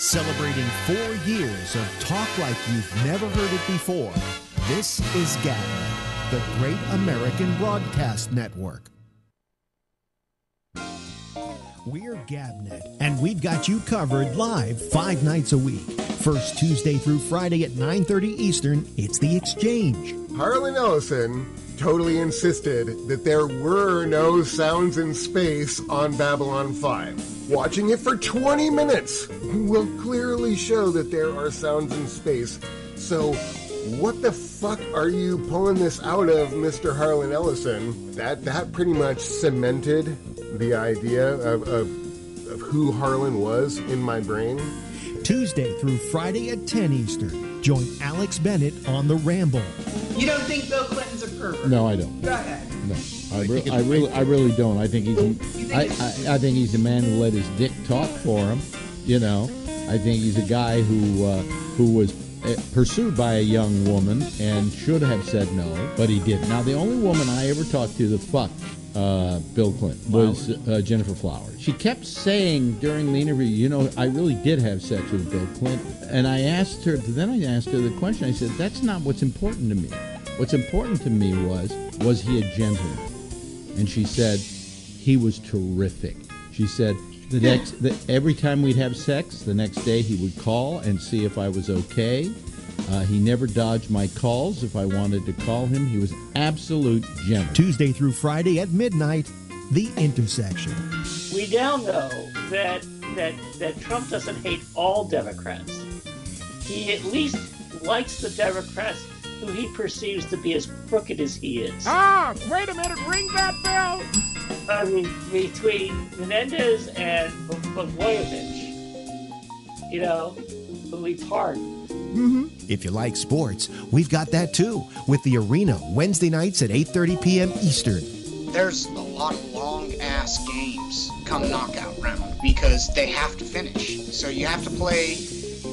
Celebrating 4 years of talk like you've never heard it before. This is GABNET, the Great American Broadcast Network. We're GABNET, and we've got you covered live 5 nights a week. First Tuesday through Friday at 9:30 Eastern, it's The Exchange. Harlan Ellison totally insisted that there were no sounds in space on Babylon 5. Watching it for 20 minutes will clearly show that there are sounds in space. So what the fuck are you pulling this out of, Mr. Harlan Ellison? That pretty much cemented the idea of who Harlan was in my brain. Tuesday through Friday at 10 Eastern. Join Alex Bennett on the Ramble. You don't think Bill Clinton's a pervert? No, I don't. Go ahead. No, I really don't. I think I think he's a man who let his dick talk for him. You know, I think he's a guy who was pursued by a young woman and should have said no, but he didn't. Now, the only woman I ever talked to that fucked Bill Clinton was Jennifer Flowers. She kept saying during the interview, you know, I really did have sex with Bill Clinton. And I asked her the question, I said, that's not what's important to me. What's important to me was he a gentleman? And she said, he was terrific. She said, every time we'd have sex, the next day he would call and see if I was okay. He never dodged my calls. If I wanted to call him, he was an absolute gentleman. Tuesday through Friday at midnight, The Intersection. We now know that Trump doesn't hate all Democrats. He at least likes the Democrats who he perceives to be as crooked as he is. Ah, wait a minute, ring that bell! I mean, between Menendez and Blagojevich, you know, who he pardoned. Mm-hmm. If you like sports, we've got that too, with The Arena, Wednesday nights at 8:30 p.m. Eastern. There's a lot of long-ass games come knockout round because they have to finish. So you have to play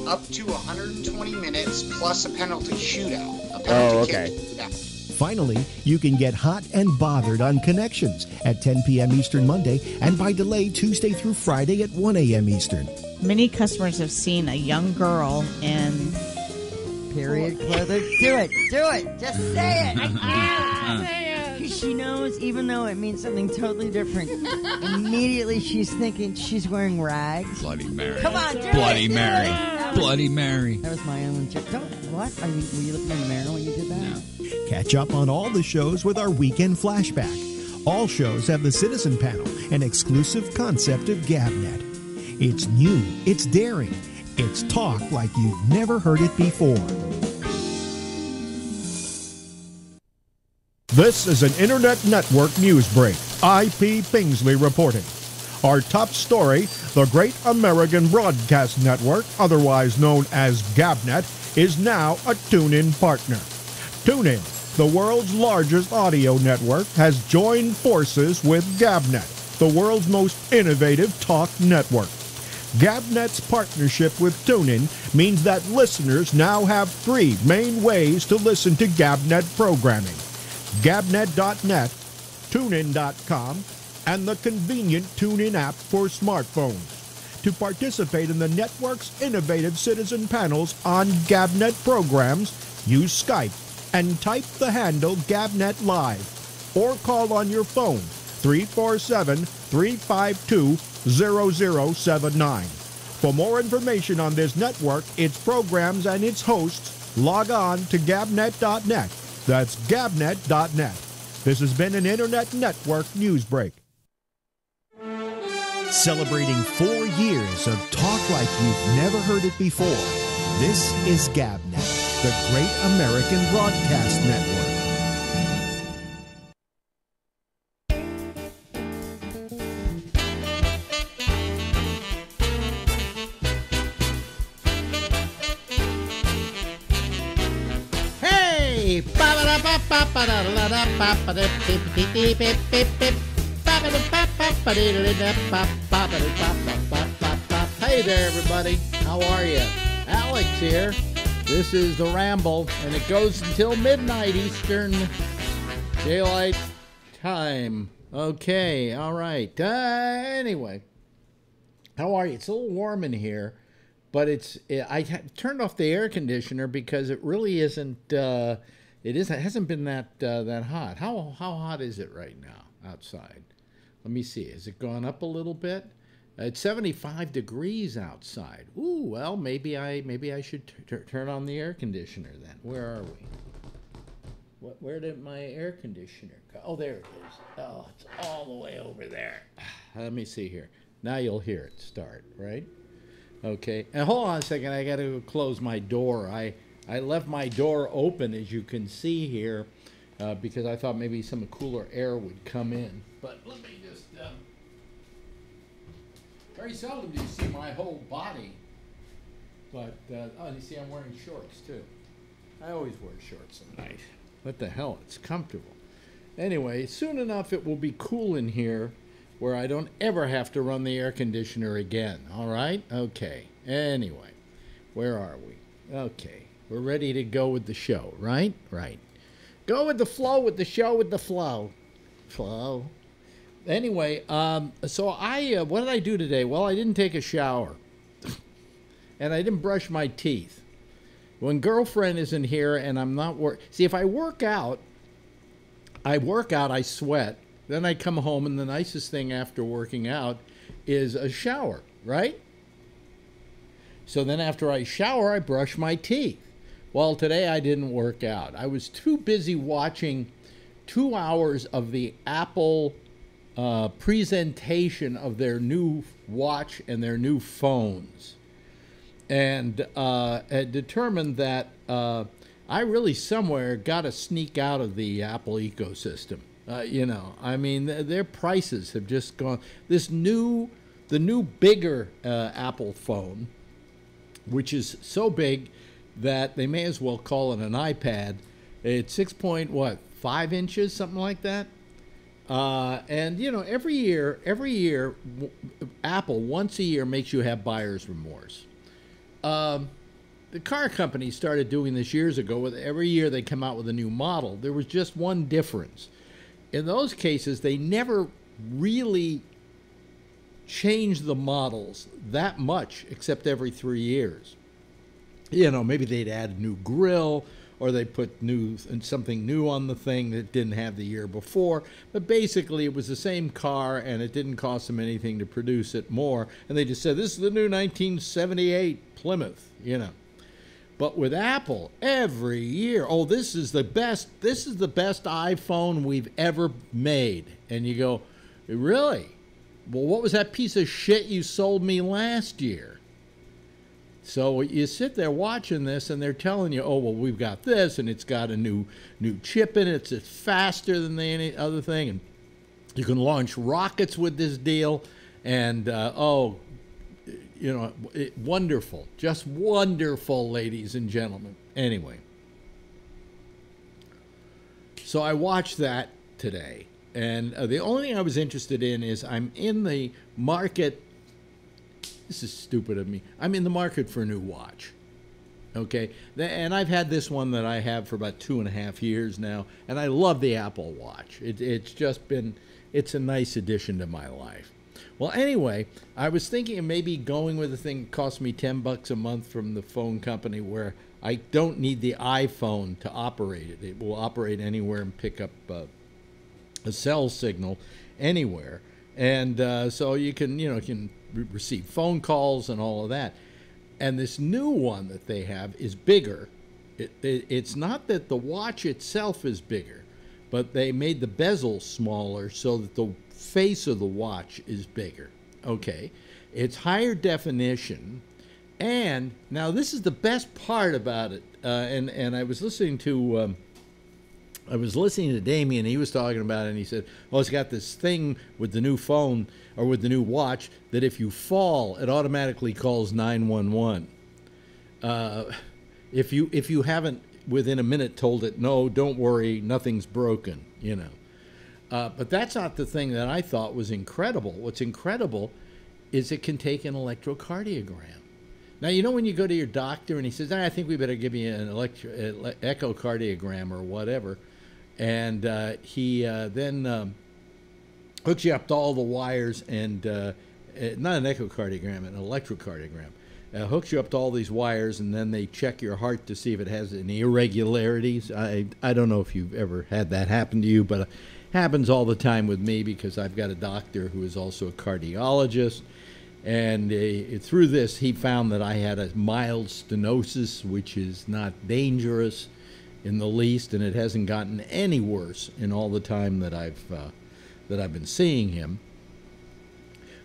up to 120 minutes plus a penalty shootout. A penalty kick. Yeah. Finally, you can get hot and bothered on Connections at 10 p.m. Eastern Monday and by delay Tuesday through Friday at 1 a.m. Eastern. Many customers have seen a young girl in period clothing. Do it. Just say it. I can't say it. She knows, even though it means something totally different. Immediately she's thinking she's wearing rags. Bloody Mary. Come on, do Bloody it. Mary. Bloody Mary. That was my own joke. What? Were you looking in the mirror when you did that? No. Catch up on all the shows with our weekend flashback. All shows have the Citizen Panel, an exclusive concept of GABNET. It's new, it's daring, it's talk like you've never heard it before. This is an Internet Network news break. IP Pingsley reporting. Our top story, the Great American Broadcast Network, otherwise known as GABNET, is now a TuneIn partner. TuneIn, the world's largest audio network, has joined forces with GABNET, the world's most innovative talk network. GABNET's partnership with TuneIn means that listeners now have 3 main ways to listen to GABNET programming: GABNET.net, TuneIn.com, and the convenient TuneIn app for smartphones. To participate in the network's innovative citizen panels on GABNET programs, use Skype and type the handle GABNET Live, or call on your phone 347-352-0079. For more information on this network, its programs, and its hosts, log on to GABNET.net. That's GABNET.net. This has been an Internet Network news break. Celebrating 4 years of talk like you've never heard it before. This is GABNET, the Great American Broadcast Network. Hey! Hey there, everybody. How are you? Alex here. This is the Ramble, and it goes until midnight Eastern Daylight Time. Okay, all right. Anyway, how are you? It's a little warm in here. but I turned off the air conditioner because it really isn't. It hasn't been that hot. How hot is it right now outside? Let me see. Has it gone up a little bit? It's 75 degrees outside. Ooh, well, maybe I should turn on the air conditioner then. Where are we? Where did my air conditioner go? Oh, there it is. Oh, it's all the way over there. Let me see here. Now you'll hear it start, right? Okay. And hold on a second. I got to close my door. I left my door open, as you can see here, because I thought maybe some cooler air would come in. But let me just... very seldom do you see my whole body. But, oh, you see I'm wearing shorts, too. I always wear shorts at night. What the hell? It's comfortable. Anyway, soon enough it will be cool in here where I don't ever have to run the air conditioner again. All right? Okay. Anyway, where are we? Okay. We're ready to go with the show, right? Right. Go with the flow, with the show, with the flow. Flow. Anyway, so what did I do today? Well, I didn't take a shower. And I didn't brush my teeth. When girlfriend isn't here and I'm not see, if I work out, I sweat. Then I come home and the nicest thing after working out is a shower, right? So then after I shower, I brush my teeth. Well, today I didn't work out. I was too busy watching 2 hours of the Apple presentation of their new watch and their new phones. And had determined that I really somewhere got to sneak out of the Apple ecosystem. You know, I mean, their prices have just gone. The new bigger Apple phone, which is so big that they may as well call it an iPad. It's 6.5 inches, something like that. And you know, every year, Apple once a year makes you have buyer's remorse. The car company started doing this years ago. With every year they come out with a new model. There was just one difference. In those cases, they never really changed the models that much, except every 3 years. You know, maybe they'd add a new grille, or they put something new on the thing that didn't have the year before. But basically, it was the same car, and it didn't cost them anything to produce it more. And they just said, this is the new 1978 Plymouth, you know. But with Apple, every year, oh, this is the best iPhone we've ever made. And you go, really? Well, what was that piece of shit you sold me last year? So you sit there watching this, and they're telling you, oh, well, we've got this, and it's got a new chip in it. It's faster than any other thing. And you can launch rockets with this deal. And, you know, wonderful. Just wonderful, ladies and gentlemen. Anyway. So I watched that today. And the only thing I was interested in is I'm in the market. This is stupid of me. I'm in the market for a new watch. Okay? And I've had this one that I have for about 2.5 years now. And I love the Apple Watch. It's just been, it's a nice addition to my life. Well, anyway, I was thinking of maybe going with a thing that cost me $10 a month from the phone company where I don't need the iPhone to operate it. It will operate anywhere and pick up a cell signal anywhere. And so you can receive phone calls and all of that. And this new one that they have is bigger. It's not that the watch itself is bigger, but they made the bezel smaller so that the face of the watch is bigger. Okay, it's higher definition, and now this is the best part about it. And I was listening to Damien. He was talking about it, and he said, "Oh, it's got this thing with the new phone or with the new watch that if you fall, it automatically calls 911. If you haven't within a minute told it, no, don't worry, nothing's broken, you know." But that's not the thing that I thought was incredible. What's incredible is it can take an electrocardiogram. Now, you know when you go to your doctor and he says, I think we better give you an echocardiogram or whatever, and he then hooks you up to all the wires and, not an echocardiogram, an electrocardiogram. hooks you up to all these wires, and then they check your heart to see if it has any irregularities. I don't know if you've ever had that happen to you, but it happens all the time with me because I've got a doctor who is also a cardiologist. And through this, he found that I had a mild stenosis, which is not dangerous in the least, and it hasn't gotten any worse in all the time that I've been seeing him.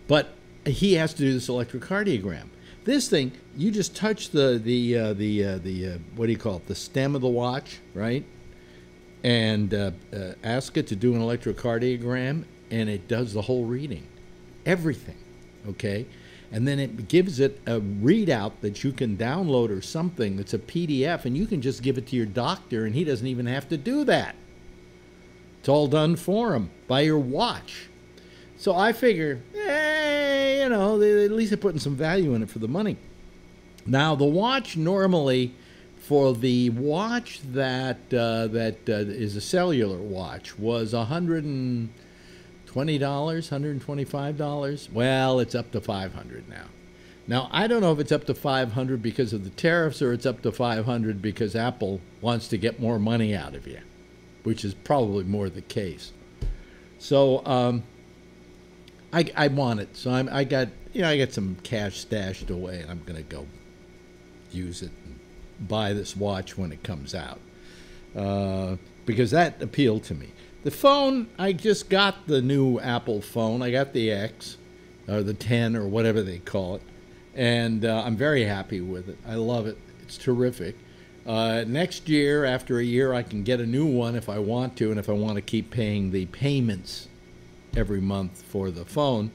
But he has to do this electrocardiogram. This thing, you just touch the what do you call it, the stem of the watch, right? And ask it to do an electrocardiogram, and it does the whole reading, everything, okay? And then it gives it a readout that you can download or something that's a PDF, and you can just give it to your doctor, and he doesn't even have to do that. It's all done for him by your watch. So I figure, you know, at least they're putting some value in it for the money. Now, the watch normally, for the watch that is a cellular watch, was $120, $125. Well, it's up to $500 now. Now, I don't know if it's up to $500 because of the tariffs or it's up to $500 because Apple wants to get more money out of you, which is probably more the case. So, I want it, so I got some cash stashed away, and I'm gonna go use it and buy this watch when it comes out because that appealed to me. The phone, I just got the new Apple phone. I got the X or the 10 or whatever they call it, and I'm very happy with it. I love it. It's terrific. Next year, after a year, I can get a new one if I want to, and if I want to keep paying the payments every month for the phone.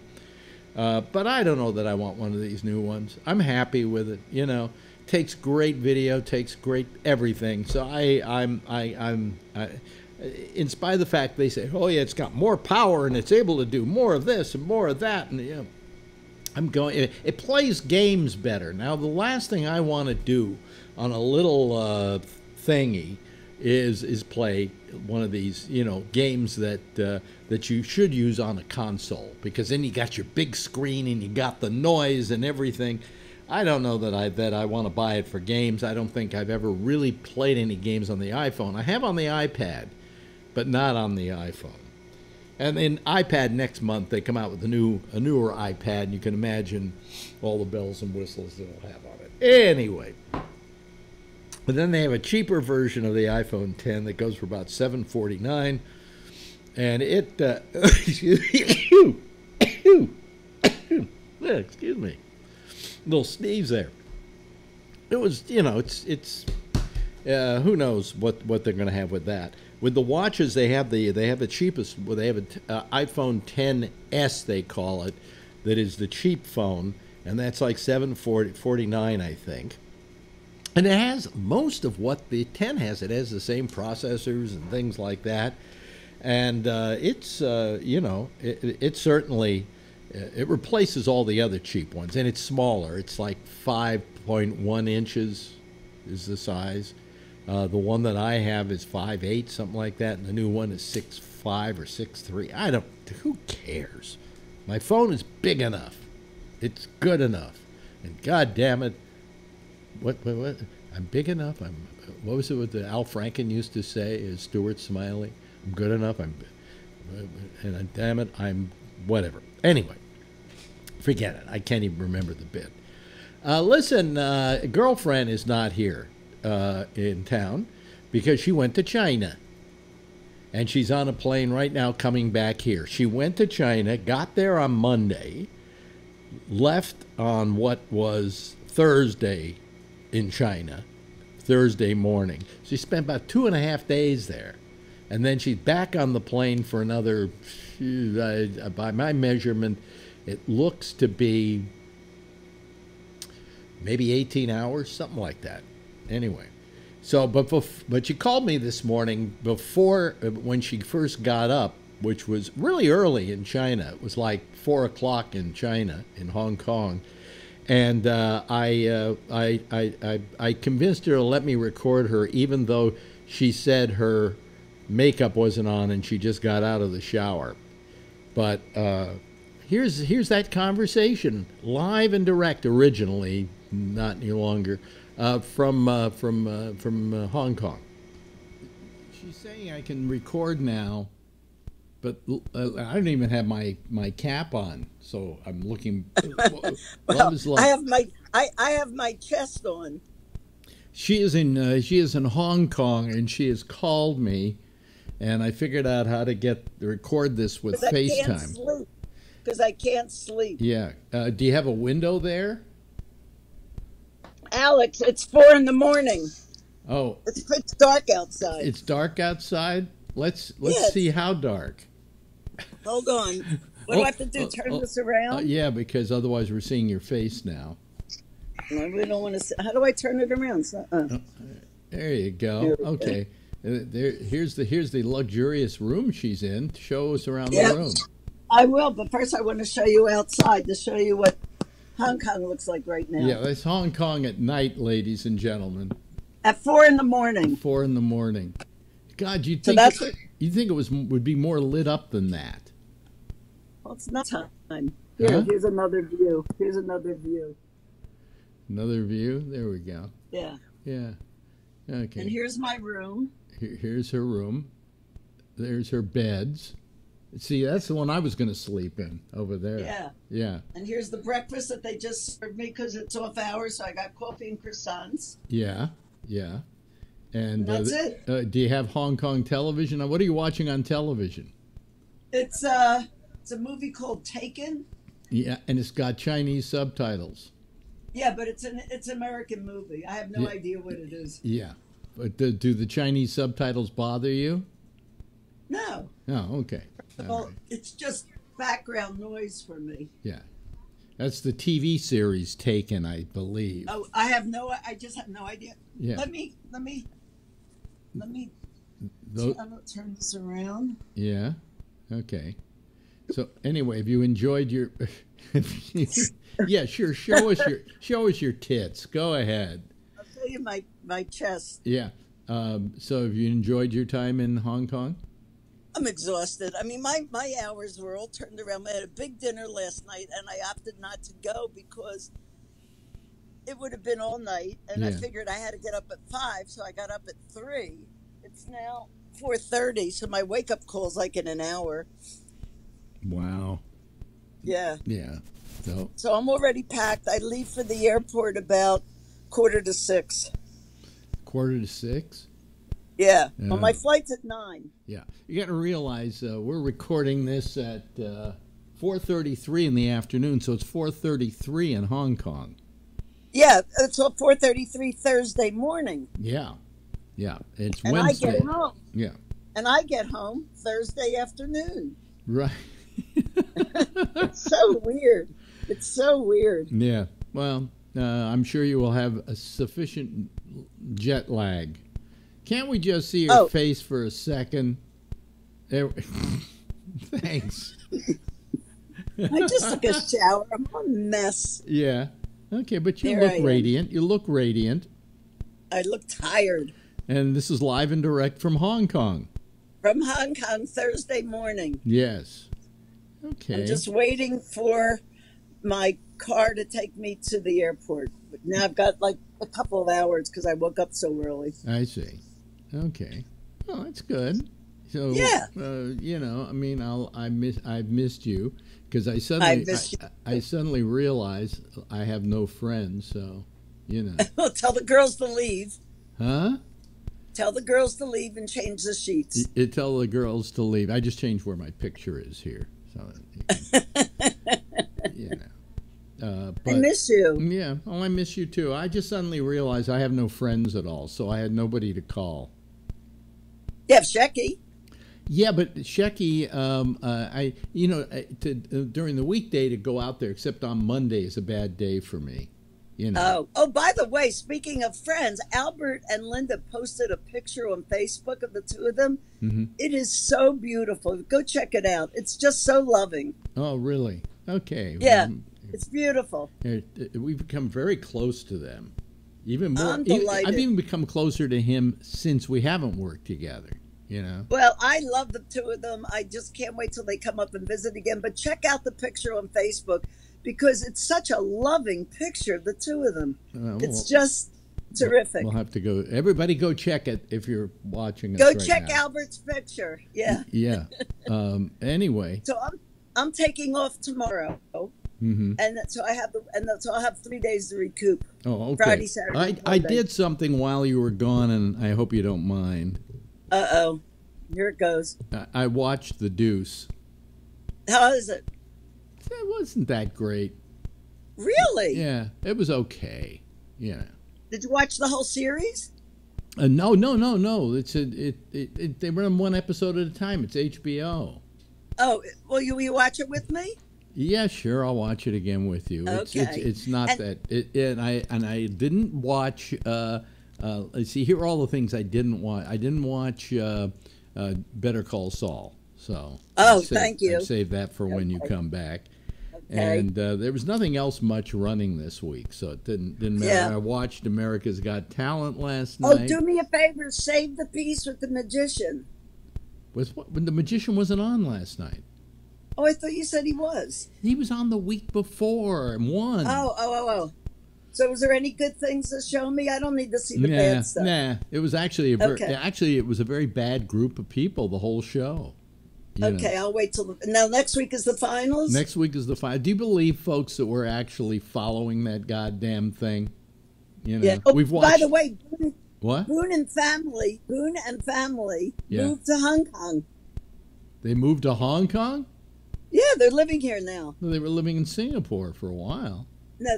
But I don't know that I want one of these new ones. I'm happy with it. You know, takes great video, takes great everything. So I'm in spite of the fact they say, oh yeah, it's got more power and it's able to do more of this and more of that, and you know, I'm going. It plays games better. Now, the last thing I want to do on a little thingy is play one of these, you know, games that you should use on a console, because then you got your big screen and you got the noise and everything. I don't know that I want to buy it for games. I don't think I've ever really played any games on the iPhone. I have on the iPad, but not on the iPhone. And then iPad next month, they come out with a newer iPad, and you can imagine all the bells and whistles it'll have on it. Anyway. But then they have a cheaper version of the iPhone 10 that goes for about $749, and it excuse me, little sneeze there. It was, you know, it's who knows what they're going to have with that. With the watches, they have the cheapest. Well, they have an iPhone 10s, they call it, that is the cheap phone, and that's like $749, I think. And it has most of what the 10 has. It has the same processors and things like that. And it's, you know, it certainly, it replaces all the other cheap ones. And it's smaller. It's like 5.1 inches is the size. The one that I have is 5'8", something like that. And the new one is 6'5" or 6'3". Who cares? My phone is big enough. It's good enough. And God damn it, what? I'm big enough. What was it what Al Franken used to say? Is Stuart Smiley? I'm good enough. And damn it, I'm whatever. Anyway, forget it. I can't even remember the bit. Listen, a girlfriend is not here in town because she went to China. And she's on a plane right now coming back here. She went to China, got there on Monday, left on what was Thursday in China, Thursday morning. She spent about 2.5 days there. And then she's back on the plane for another, by my measurement, it looks to be maybe 18 hours, something like that. Anyway, so, but she called me this morning before, when she first got up, which was really early in China. It was like 4 o'clock in China, in Hong Kong. And I convinced her to let me record her, even though she said her makeup wasn't on and she just got out of the shower. But here's that conversation, live and direct originally, Not any longer. From Hong Kong. She's saying I can record now, but I don't even have my cap on, so I'm looking. Well, I have my chest on. She is in Hong Kong, and she has called me, and I figured out how to record this with FaceTime. Because I can't sleep. Yeah. Do you have a window there? Alex, it's 4 in the morning. Oh, it's dark outside. It's dark outside. Let's see how dark. Hold on. What do I have to do? Turn this around? Yeah, because otherwise we're seeing your face now. No, we don't want to see. How do I turn it around? There you go. Okay. Here's the luxurious room she's in. Show us around the room. I will, but first I want to show you outside to show you what Hong Kong looks like right now. Yeah, that's Hong Kong at night, ladies and gentlemen. At 4 in the morning. 4 in the morning. God, you'd think it would be more lit up than that. Well, it's not time. Here's another view. Here's another view. Another view? There we go. Yeah. Yeah. Okay. And here's my room. Here's her room. There's her beds. See, that's the one I was going to sleep in over there. Yeah. Yeah. And here's the breakfast that they just served me because it's off hours, so I got coffee and croissants. Yeah. Yeah. And that's it. Do you have Hong Kong television? What are you watching on television? It's a movie called Taken. Yeah, and it's got Chinese subtitles. Yeah, but it's an American movie. I have no idea what it is. Yeah. But do the Chinese subtitles bother you? No. Oh, okay. Well, it's just background noise for me. Yeah. That's the TV series Taken, I believe. Oh, I just have no idea. Yeah. Let me turn this around. Yeah. Okay. So anyway, have you enjoyed your yeah, sure. Show us your tits. Go ahead. I'll show you my chest. Yeah. So have you enjoyed your time in Hong Kong? I'm exhausted. I mean, my hours were all turned around. I had a big dinner last night, and I opted not to go because it would have been all night, and I figured I had to get up at 5, so I got up at 3. It's now 4:30, so my wake-up call's like in an hour. Wow. Yeah. Yeah. So I'm already packed. I leave for the airport about 5:45. 5:45? Yeah. Well, my flight's at 9. Yeah. You got to realize we're recording this at 4:33 in the afternoon, so it's 4:33 in Hong Kong. Yeah, it's 4:33 Thursday morning. Yeah. Yeah. It's and Wednesday. I get home. Yeah. And I get home Thursday afternoon. Right. It's so weird. It's so weird. Yeah. Well, I'm sure you will have a sufficient jet lag. Can't we just see your face for a second? There. Thanks. I just took a shower. I'm a mess. Yeah. Okay, but you look radiant. You look radiant. I look tired. And this is live and direct from Hong Kong. From Hong Kong, Thursday morning. Yes. Okay. I'm just waiting for my car to take me to the airport. But now I've got like a couple of hours because I woke up so early. I see. Okay. Well, that's good. So yeah. You know, I mean, I've missed you because I suddenly realized I have no friends. So, you know. Well, tell the girls to leave. Huh? Tell the girls to leave and change the sheets. Tell the girls to leave. I just changed where my picture is here. So, you know. But, I miss you. Yeah. Oh, I miss you too. I just suddenly realized I have no friends at all, so I had nobody to call. You have Shecky. Yeah, but Shecky, during the weekday to go out there, except on Monday, is a bad day for me. You know. Oh, by the way, speaking of friends, Albert and Linda posted a picture on Facebook of the two of them. Mm-hmm. It is so beautiful. Go check it out. It's just so loving. Oh, really? Okay. Yeah, it's beautiful. We've become very close to them. Even more. I'm delighted. I've even become closer to him since we haven't worked together. You know. Well, I love the two of them. I just can't wait till they come up and visit again. But check out the picture on Facebook. because it's such a loving picture, the two of them. It's just terrific. We'll have to go. Everybody go check it if you're watching us Go right check now. Albert's picture. Yeah. Yeah. Anyway. So I'm taking off tomorrow. Mm-hmm. And so I'll have 3 days to recoup. Oh, okay. Friday, Saturday, I did something while you were gone, and I hope you don't mind. Uh-oh. Here it goes. I watched The Deuce. How is it? It wasn't that great. Really? Yeah, it was okay. Yeah. Did you watch the whole series? No. They run one episode at a time. It's HBO. Oh, will you watch it with me? Yeah, sure. I'll watch it again with you. Okay. It's not and I didn't watch. Let's see. Here are all the things I didn't watch. I didn't watch Better Call Saul. So thank you. I'll save that for when you come back. Okay. And there was nothing else much running this week, so it didn't matter. Yeah. I watched America's Got Talent last Oh, night. do me a favor. Save the piece with the magician. When the magician wasn't on last night. Oh, I thought you said he was. He was on the week before and won. Oh. So was there any good things to show me? I don't need to see the bad stuff. Nah. It was actually it was a very bad group of people, the whole show. Okay, I'll wait till now. Next week is the finals. Next week is the final. Do you believe, folks, that we're actually following that goddamn thing? Yeah. We've watched. By the way, what? Boone and family moved to Hong Kong. They moved to Hong Kong? Yeah, they're living here now. Well, they were living in Singapore for a while. No,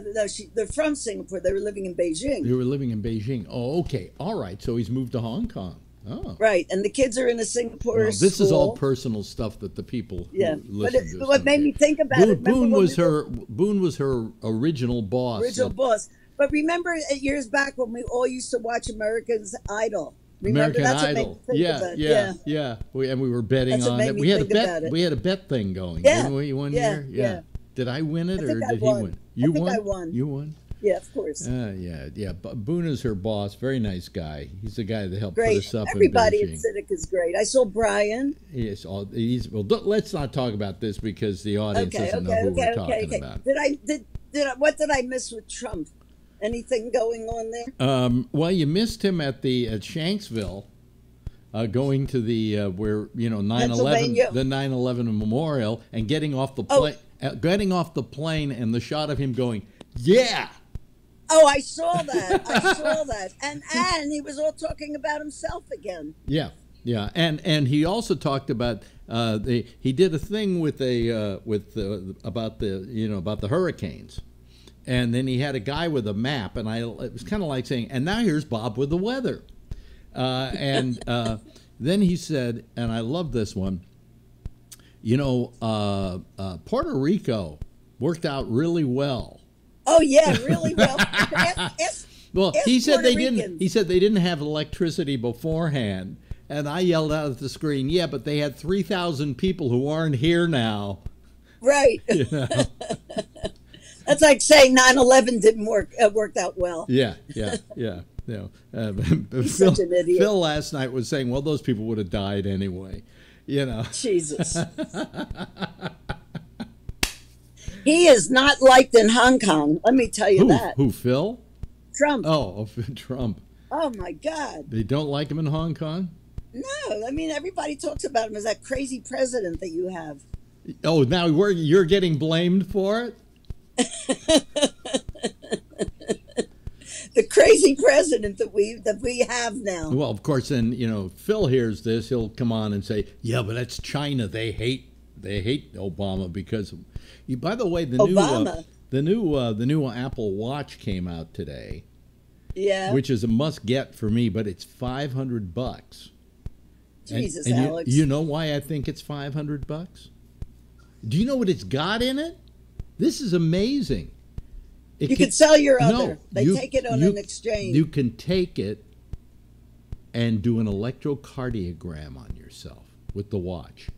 they're from Singapore. They were living in Beijing. They were living in Beijing. Oh, okay. All right. So he's moved to Hong Kong. Oh. Right, and the kids are in a Singapore school. This is all personal stuff that the people who listen to. But what made me think about it? Boone was her original boss. But remember years back when we all used to watch American Idol. Remember, American that's Idol. What made me think Yeah. And we were betting that's on it. We had a bet thing going. Yeah. Didn't we, one year? Yeah. Did I win it or did he win? You won. I won. You won? Yeah, of course. Yeah. Boone is her boss. Very nice guy. He's the guy that helped put us up Everybody in Beijing. at Civic is great. I saw Brian. Yes, let's not talk about this because the audience doesn't know who we're talking about. What did I miss with Trump? Anything going on there? Well, you missed him at Shanksville, going to the 9/11, the 9/11 memorial, and getting off the plane, and the shot of him going, yeah. Oh, I saw that. And he was all talking about himself again. Yeah, and he also talked about he did a thing about the hurricanes, and then he had a guy with a map, and it was kind of like saying, and now here's Bob with the weather, and then he said, and I love this one, Puerto Rico worked out really well. Oh yeah, really well. He said they didn't. He said they didn't have electricity beforehand, and I yelled out at the screen, "Yeah, but they had 3,000 people who aren't here now." Right. That's like saying 9/11 didn't worked out well. Yeah. He's such an idiot. Phil last night was saying, "Well, those people would have died anyway." Jesus. He is not liked in Hong Kong. Let me tell you that. Who, Phil? Trump. Oh, Trump. Oh, my God. They don't like him in Hong Kong? No. I mean, everybody talks about him as that crazy president that you have. Oh, now you're getting blamed for it? The crazy president that we have now. Well, of course, then, Phil hears this. He'll come on and say, yeah, but that's China. They hate Obama because... By the way, the new Apple Watch came out today. Yeah, which is a must get for me, but it's $500. Jesus, and Alex. You know why I think it's $500? Do you know what it's got in it? This is amazing. You can sell your other. They take it on an exchange. You can take it and do an electrocardiogram on yourself with the watch.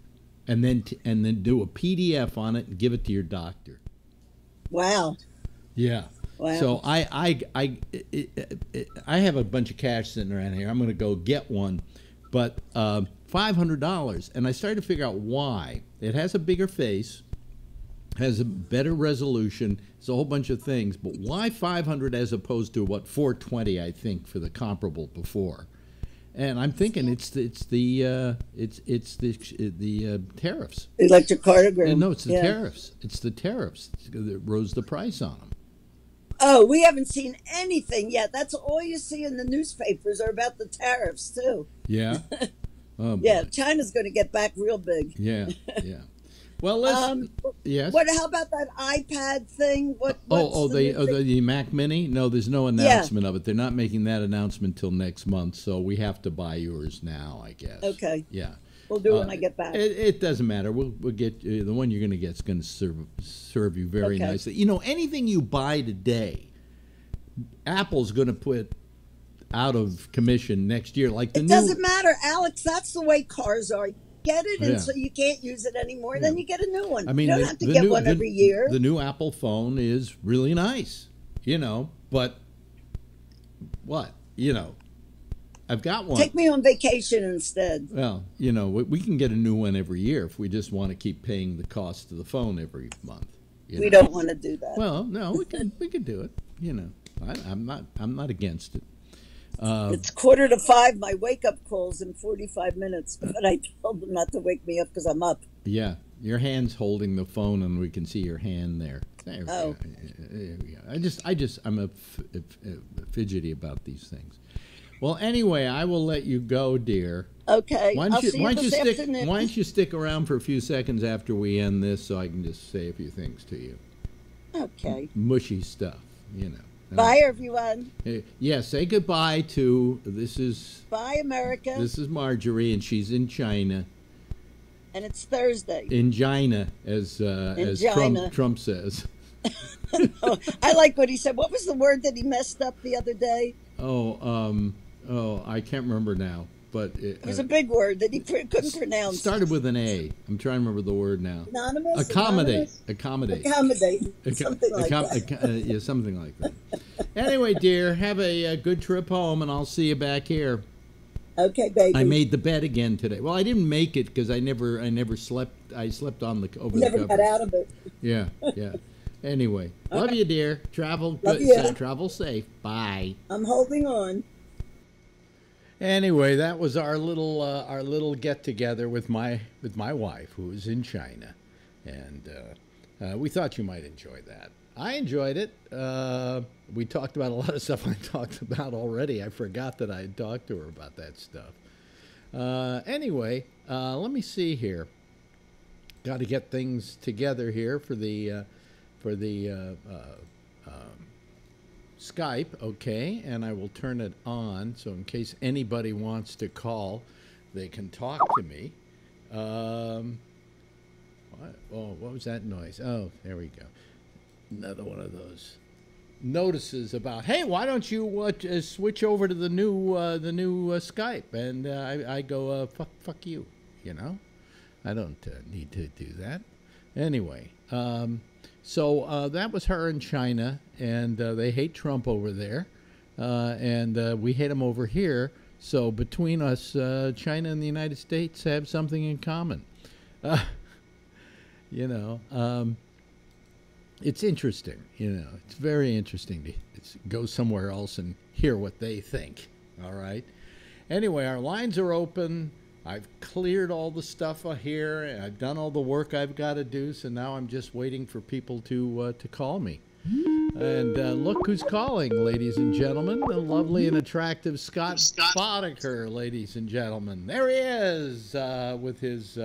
And then do a PDF on it and give it to your doctor. Wow. Yeah. Wow. So I have a bunch of cash sitting around here. I'm going to go get one, but $500. And I started to figure out why. It has a bigger face. has a better resolution. It's a whole bunch of things, but why 500 as opposed to what 420? I think for the comparable before, and I'm thinking it's the tariffs. Electrocardiogram. No, it's the tariffs. It's the tariffs that rose the price on them. Oh, we haven't seen anything yet. That's all you see in the newspapers are about the tariffs too. Yeah. Oh, yeah, China's going to get back real big. Yeah, yeah. Well, let's. Yes. What? How about that iPad thing? The Mac Mini? No, there's no announcement of it. They're not making that announcement till next month, so we have to buy yours now, I guess. Okay. Yeah. We'll do it when I get back. It doesn't matter. We'll get the one you're going to get is going to serve you very nicely. You know, anything you buy today, Apple's going to put out of commission next year. Like it doesn't matter, Alex. That's the way cars are. Get it, and so you can't use it anymore. Then you get a new one. I mean, you don't have to get one every year. The new Apple phone is really nice, you know. But what, you know, I've got one. Take me on vacation instead. Well, you know, we can get a new one every year if we just want to keep paying the cost of the phone every month. We don't want to do that. Well, no, we can do it. You know, I'm not against it. It's 4:45. My wake-up call's in 45 minutes, but I told them not to wake me up because I'm up. Yeah, your hand's holding the phone, and we can see your hand there. There we go. I'm fidgety about these things. Well, anyway, I will let you go, dear. Okay. Why don't you stick around for a few seconds after we end this, so I can just say a few things to you. Okay. Mushy stuff, you know. Bye, everyone. Yeah, say goodbye to, Bye, America. This is Marjorie, and she's in China. And it's Thursday. In China, as Trump says. I like what he said. What was the word that he messed up the other day? I can't remember now. But it was a big word that he couldn't pronounce. Started with an A. I'm trying to remember the word now. Anonymous? Accommodate. Something like that. Yeah, something like that. Anyway, dear, have a good trip home, and I'll see you back here. Okay, baby. I made the bed again today. Well, I didn't make it because I never slept. I slept on over the covers. Never got out of it. Yeah. Anyway, love you, dear. Travel safe. Bye. I'm holding on. Anyway, that was our little get together with my wife, who is in China, and we thought you might enjoy that. I enjoyed it. We talked about a lot of stuff I talked about already. I forgot that I had talked to her about that stuff. Anyway, let me see here. Got to get things together here for the Skype, okay, and I will turn it on, so in case anybody wants to call, they can talk to me. What was that noise? Oh, there we go. Another one of those notices about, hey, why don't you switch over to the new Skype? And I go, fuck you, you know? I don't need to do that. Anyway, so that was her in China, and they hate Trump over there, and we hate him over here. So between us, China and the United States have something in common. You know, it's interesting. You know, it's very interesting to go somewhere else and hear what they think. All right. Anyway, our lines are open. I've cleared all the stuff here, and I've done all the work I've got to do, so now I'm just waiting for people to call me. And look who's calling, ladies and gentlemen. The lovely and attractive Scott Boddicker, ladies and gentlemen. There he is with his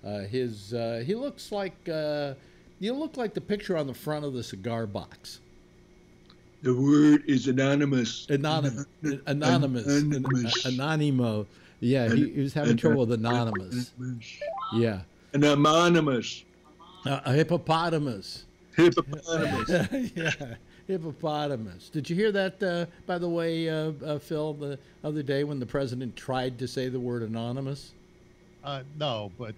he looks like you look like the picture on the front of the cigar box. The word is anonymous. Anonymous. Anonymous. Yeah, he was having trouble with anonymous. Yeah. An anonymous. A hippopotamus. Hippopotamus. Yeah, hippopotamus. Did you hear that, by the way, Phil, the other day when the president tried to say the word anonymous? No, but,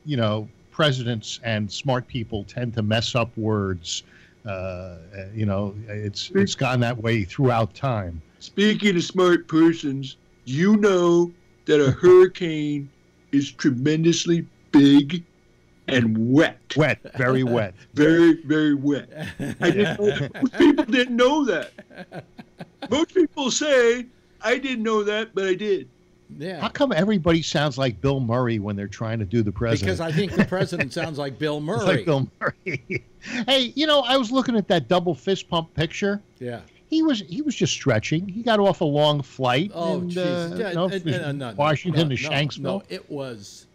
you know, presidents and smart people tend to mess up words. You know, it's gone that way throughout time. Speaking of smart persons, you know that a hurricane is tremendously big? and wet. Wet, very wet. Very, very wet. I didn't know that. Most people didn't know that. Most people say, I didn't know that, but I did. Yeah. How come everybody sounds like Bill Murray when they're trying to do the president? Because I think the president sounds like Bill Murray. Like Bill Murray. Hey, I was looking at that double fist pump picture. Yeah. He was just stretching. He got off a long flight. Oh, jeez. No, Washington to Shanksville. No, it was.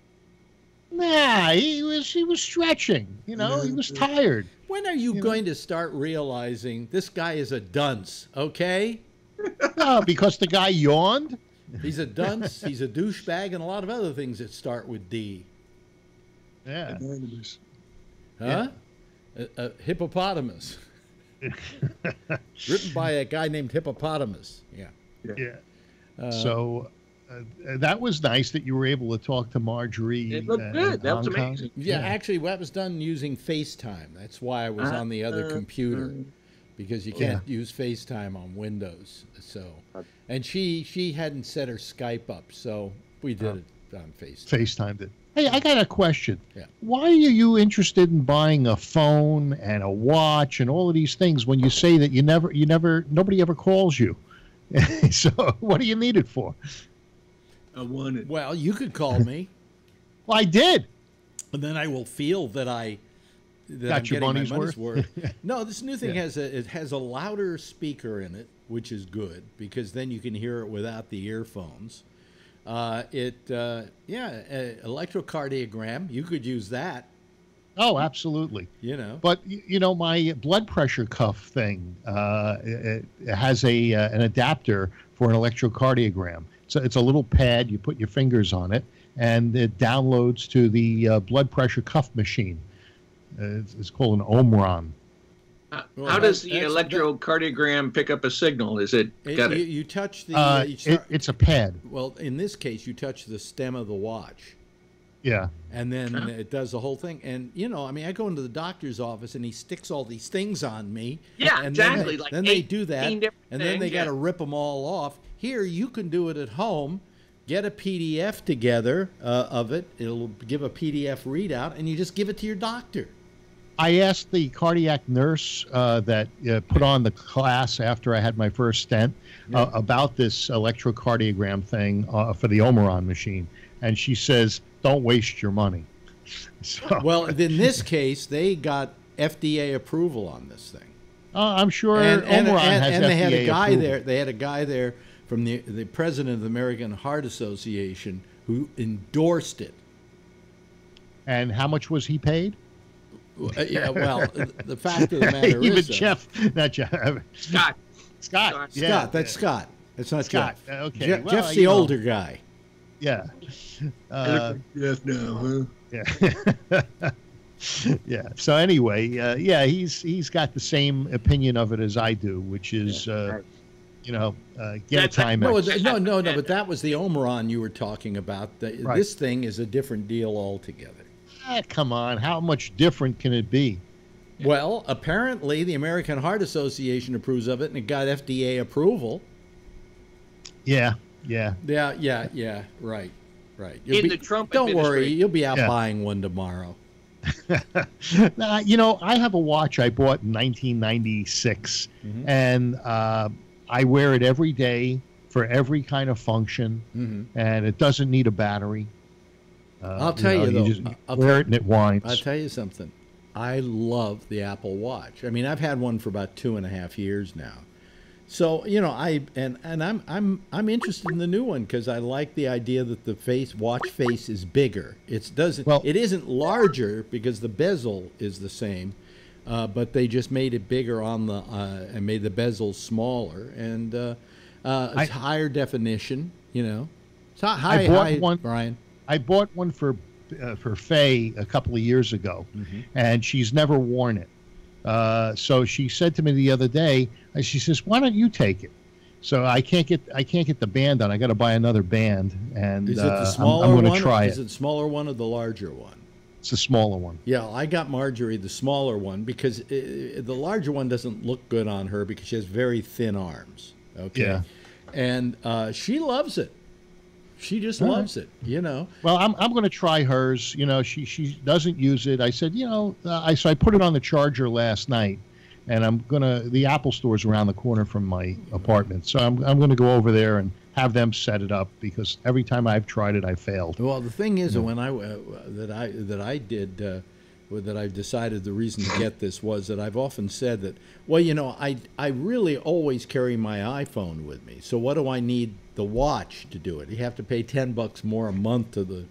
Nah, he was stretching. He was tired. When are you going to start realizing this guy is a dunce? Okay. No, because the guy yawned. He's a dunce. He's a douchebag, and a lot of other things that start with D. Yeah. Huh? A hippopotamus. Written by a guy named Hippopotamus. Yeah. So that was nice that you were able to talk to Marjorie. It looked good. That was amazing. Yeah, actually, that was done using FaceTime. That's why I was on the other computer, because you can't use FaceTime on Windows. So, and she hadn't set her Skype up, so we did it on FaceTime. FaceTimed it. Hey, I got a question. Yeah. Why are you interested in buying a phone and a watch and all of these things when you say that nobody ever calls you? So what do you need it for? I want it. Well, you could call me. Well, I did. And then I will feel that I'm got your getting money's my money's worth. No, this new thing has a louder speaker in it, which is good because then you can hear it without the earphones. Electrocardiogram. You could use that. Oh, absolutely. But my blood pressure cuff thing it has an adapter for an electrocardiogram. So it's a little pad. You put your fingers on it, and it downloads to the blood pressure cuff machine. It's called an Omron. How does the electrocardiogram pick up a signal? Is it got it? You touch the. It's a pad. Well, in this case, you touch the stem of the watch. Yeah. And then it does the whole thing. And, I go into the doctor's office and he sticks all these things on me. Yeah, and exactly. Then they do that. And then they got to rip them all off. Here, you can do it at home. Get a PDF together of it. It'll give a PDF readout, and you just give it to your doctor. I asked the cardiac nurse that put on the class after I had my first stent about this electrocardiogram thing for the Omron machine. And she says, don't waste your money. So, well, in this case, they got FDA approval on this thing. I'm sure Omron has and FDA they had a guy approval. there. They had a guy there from the president of the American Heart Association who endorsed it. And how much was he paid? Yeah, well, the fact of the matter is... Even Jeff, not Jeff. Scott. Scott. Yeah, Scott, that's Scott. It's not Scott. Jeff. Okay. Well, Jeff's the older guy. Yeah. Jeff now, huh? Yeah. Yeah. So anyway, he's got the same opinion of it as I do, which is, get a time. No, but that was the Omron you were talking about. Right. This thing is a different deal altogether. Come on, how much different can it be? Well, apparently the American Heart Association approves of it, and it got FDA approval. Yeah. Right. The Trump don't worry, you'll be out Yeah. buying one tomorrow. I have a watch I bought in 1996, and I wear it every day for every kind of function, and it doesn't need a battery. I'll tell you, though. You just wear it and it whines. I'll tell you something. I love the Apple Watch. I mean, I've had one for about 2.5 years now. So I'm interested in the new one because I like the idea that the watch face is bigger. It isn't larger because the bezel is the same, but they just made it bigger on the and made the bezel smaller and it's higher definition. It's high, one, Brian. I bought one for Faye a couple of years ago, and she's never worn it. So she said to me the other day, she says, "Why don't you take it?" So I can't get the band on. I got to buy another band, and is it the smaller I'm one? going to try Is it the smaller one or the larger one? It's a smaller one. Yeah, I got Marjorie the smaller one because the larger one doesn't look good on her because she has very thin arms. Okay, Yeah. And she loves it. She just loves it, you know. Well, I'm going to try hers. You know, she doesn't use it. I said, you know, so I put it on the charger last night, and the Apple Store's around the corner from my apartment, so I'm going to go over there and have them set it up, because every time I've tried it, I failed. Well, the thing is, when I decided the reason to get this was that I've often said that, well, you know, I really always carry my iPhone with me. So what do I need the watch to do it? You have to pay $10 more a month to the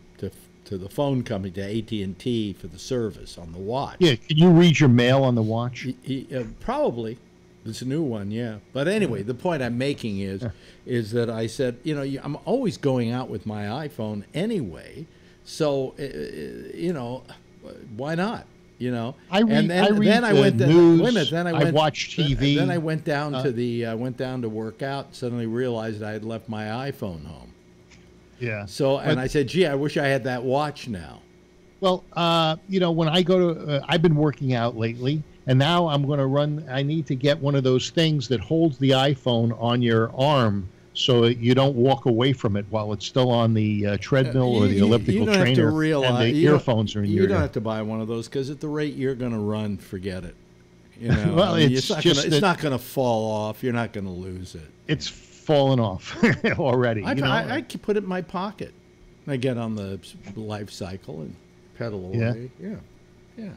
phone company, to AT&T, for the service on the watch. Yeah, can you read your mail on the watch? Probably. It's a new one, yeah. But anyway, the point I'm making is that I said, you know, I'm always going out with my iPhone anyway, so you know, why not? You know, I read the news. I watch TV. Then I went down to work out. Suddenly realized I had left my iPhone home. Yeah. So I said, gee, I wish I had that watch now. Well, you know, when I go to, I've been working out lately, and now I'm going to run. I need to get one of those things that holds the iPhone on your arm, so you don't walk away from it while it's still on the treadmill or the elliptical trainer, and the earphones are in your ear. You don't have to buy one of those, because at the rate you're going to run, forget it. You know, well, it's not going to fall off. You're not going to lose it. It's fallen off already. I put it in my pocket. I get on the life cycle and pedal away. Yeah.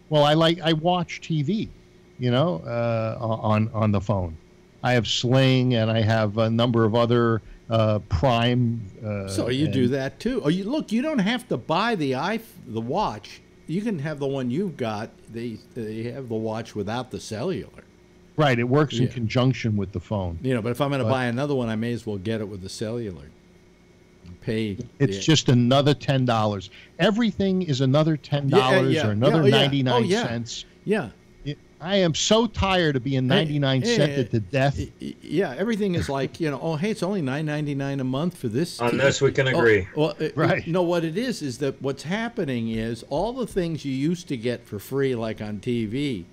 Well, I watch TV, you know, on the phone. I have Sling, and I have a number of other Prime. So you do that too. Oh, you don't have to buy the watch. You can have the one you've got. They have the watch without the cellular. Right, it works in conjunction with the phone. You know, but if I'm going to buy another one, I may as well get it with the cellular. It's just another $10. Everything is another $10 or another 99 cents. Yeah. I am so tired of being 99 cented to death. Yeah, everything is like, you know, oh, hey, it's only $9.99 a month for this. On this, we can agree. Well, right. You know, what it is that what's happening is all the things you used to get for free, like on TV,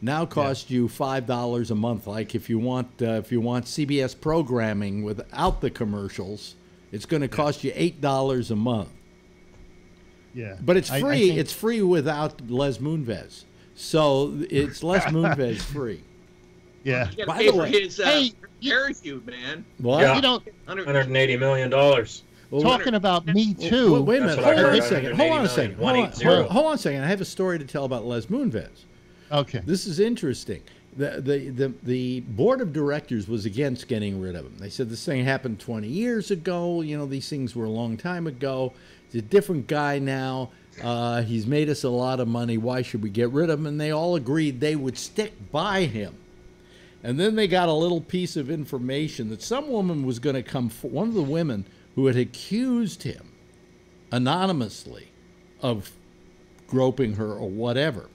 now cost you $5 a month. Like if you want CBS programming without the commercials, it's going to cost you $8 a month. Yeah, but it's free. It's free without Les Moonves. So it's Les Moonves free. Yeah. By the way, his parachute, man. What? Yeah. $180 million. Well, talking about Me Too. Well, wait a minute. Hold on a second. Hold on a second. I have a story to tell about Les Moonves. Okay. This is interesting. The board of directors was against getting rid of him. They said this thing happened 20 years ago. You know, these things were a long time ago. He's a different guy now. He's made us a lot of money. Why should we get rid of him? And they all agreed they would stick by him. And then they got a little piece of information that some woman was going to come, one of the women who had accused him anonymously of groping her or whatever,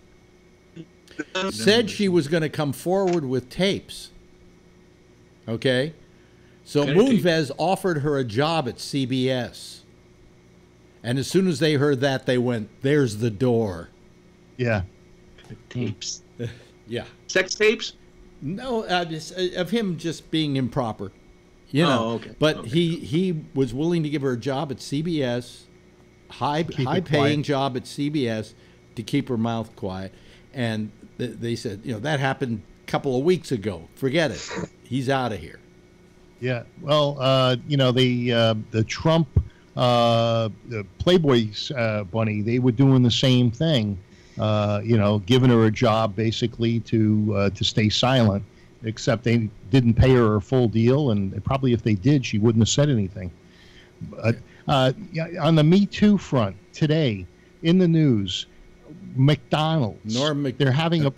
said she was going to come forward with tapes. Okay? So Moonves offered her a job at CBS. And as soon as they heard that, they went, there's the door. Yeah. Tapes. Yeah. Sex tapes? No, of him just being improper. You know. Okay. But he was willing to give her a job at CBS, high-paying job at CBS, to keep her mouth quiet. And they said, you know, that happened a couple of weeks ago. Forget it. He's out of here. Yeah. Well, you know, the Trump... the Playboy's bunny, they were doing the same thing, you know, giving her a job basically to stay silent, except they didn't pay her a full deal, and probably if they did, she wouldn't have said anything. But on the Me Too front today, in the news, McDonald's, they're having a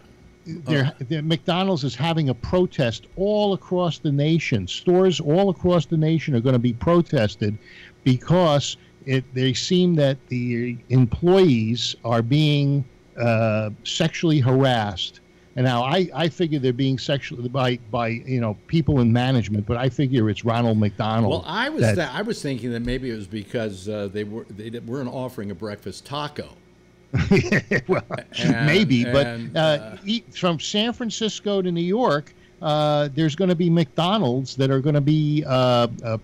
McDonald's is having a protest all across the nation. Stores all across the nation are going to be protested because they seem that the employees are being sexually harassed. And now I figure they're being sexually by you know, people in management, but I figure it's Ronald McDonald. Well, I was thinking that maybe it was because they weren't offering a breakfast taco. Well, maybe, but from San Francisco to New York, there's going to be McDonald's that are going to be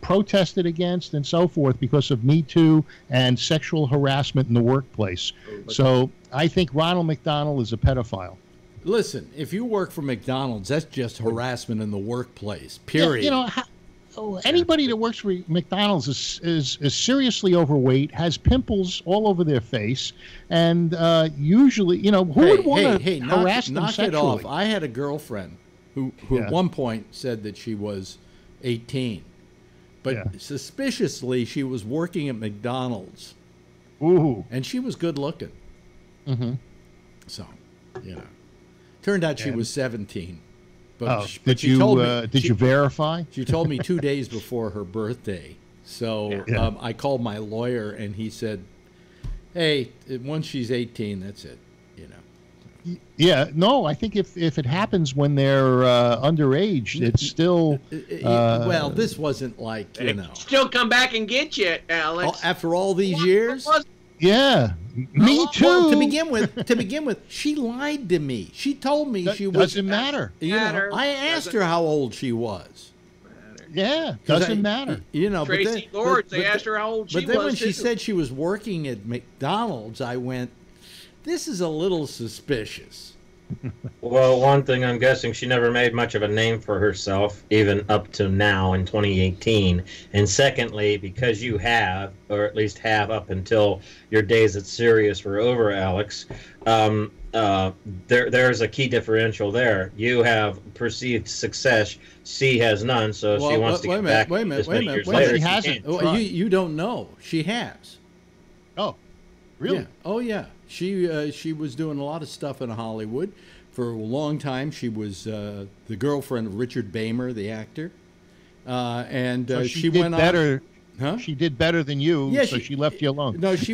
protested against and so forth because of Me Too and sexual harassment in the workplace. So I think Ronald McDonald is a pedophile. Listen, if you work for McDonald's, that's just harassment in the workplace, period. Yeah, anybody that works for McDonald's is seriously overweight, has pimples all over their face, and usually, who would want to harass them knock sexually? it off. I had a girlfriend who at one point said that she was 18, but suspiciously she was working at McDonald's. Ooh. And she was good looking. Mm-hmm. So, turned out she was 17. But did you verify? She told me 2 days before her birthday. So I called my lawyer, and he said, "Hey, once she's 18, that's it." Yeah, no, I think if it happens when they're underage, it's still. Well, this wasn't like Still come back and get you, Alex. After all these years. Yeah, me too. Well, to begin with, she lied to me. She told me she was. Doesn't matter. I asked her how old she was. Yeah, doesn't matter. Tracy Lords, they asked her how old she was. But then when she said she was working at McDonald's, I went, "This is a little suspicious." Well, one thing, I'm guessing she never made much of a name for herself, even up to now in 2018. And secondly, because you have, or at least have up until your days at Sirius were over, Alex, there's a key differential there. You have perceived success. She has none, so she wants to get back this many years later. She hasn't. You don't know. She has. Oh, really? Yeah. Oh, yeah. She was doing a lot of stuff in Hollywood. For a long time, she was the girlfriend of Richard Bamer, the actor. And so she did went better. Huh? She did better than you, Yeah, so she left you alone. No, she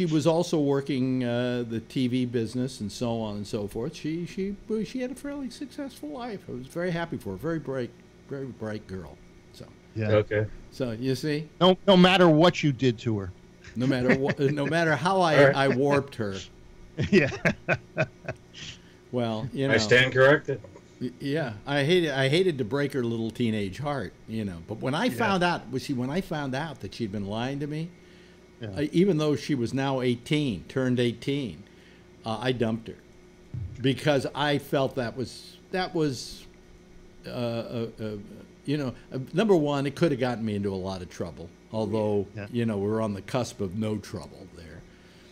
was also working the TV business and so on and so forth. She had a fairly successful life. I was very happy for her. Very bright girl. So yeah. Okay. So you see, no matter what you did to her, no matter how I warped her. Yeah. Well, I stand corrected. Yeah, I hated to break her little teenage heart, But when I found out, that she'd been lying to me, even though she was now turned 18, I dumped her because I felt that was number one, it could have gotten me into a lot of trouble. Although we're on the cusp of no trouble there.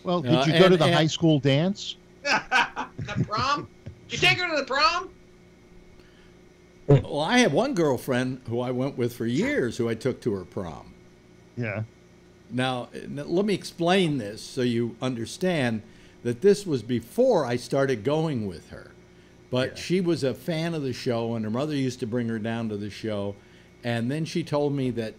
Well, did you go to the high school dance? The prom? Did you take her to the prom? Well, I had one girlfriend who I went with for years who I took to her prom. Yeah. Now, let me explain this so you understand that this was before I started going with her. But she was a fan of the show, and her mother used to bring her down to the show. And then she told me that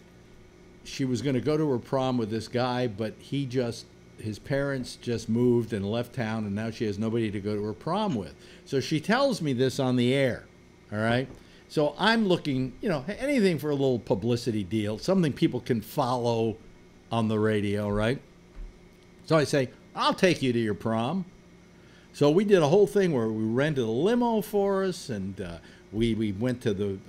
she was going to go to her prom with this guy, but his parents just moved and left town, and now she has nobody to go to her prom with. So she tells me this on the air, all right? So I'm looking, anything for a little publicity deal, something people can follow on the radio, right? So I say, I'll take you to your prom. So we did a whole thing where we rented a limo for us, and we went to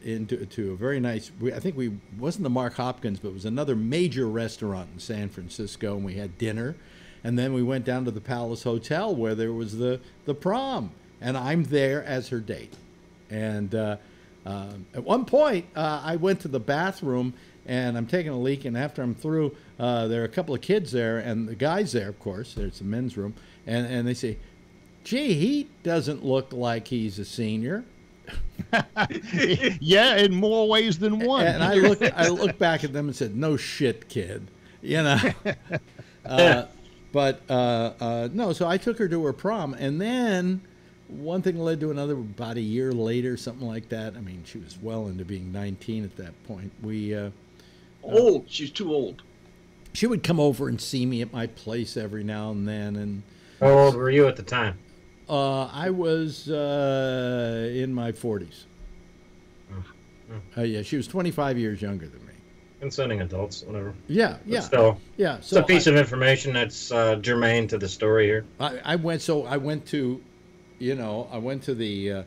into a very nice. I think wasn't the Mark Hopkins, but it was another major restaurant in San Francisco, and we had dinner, and then we went down to the Palace Hotel where there was the prom, and I'm there as her date, and at one point I went to the bathroom and I'm taking a leak, and after I'm through, there are a couple of kids there, and the guys there, of course, there's the men's room, and they say, "Gee, he doesn't look like he's a senior." Yeah, in more ways than one. And I looked back at them and said, "No shit, kid," But no, so I took her to her prom, and then one thing led to another. About a year later, something like that. I mean, she was well into being 19 at that point. Old. She's too old. She would come over and see me at my place every now and then. And how old were you at the time? I was in my 40s. Yeah, she was 25 years younger than me. Consenting adults, whatever. Yeah, but yeah. Still, yeah. It's a piece of information that's germane to the story here. I went to the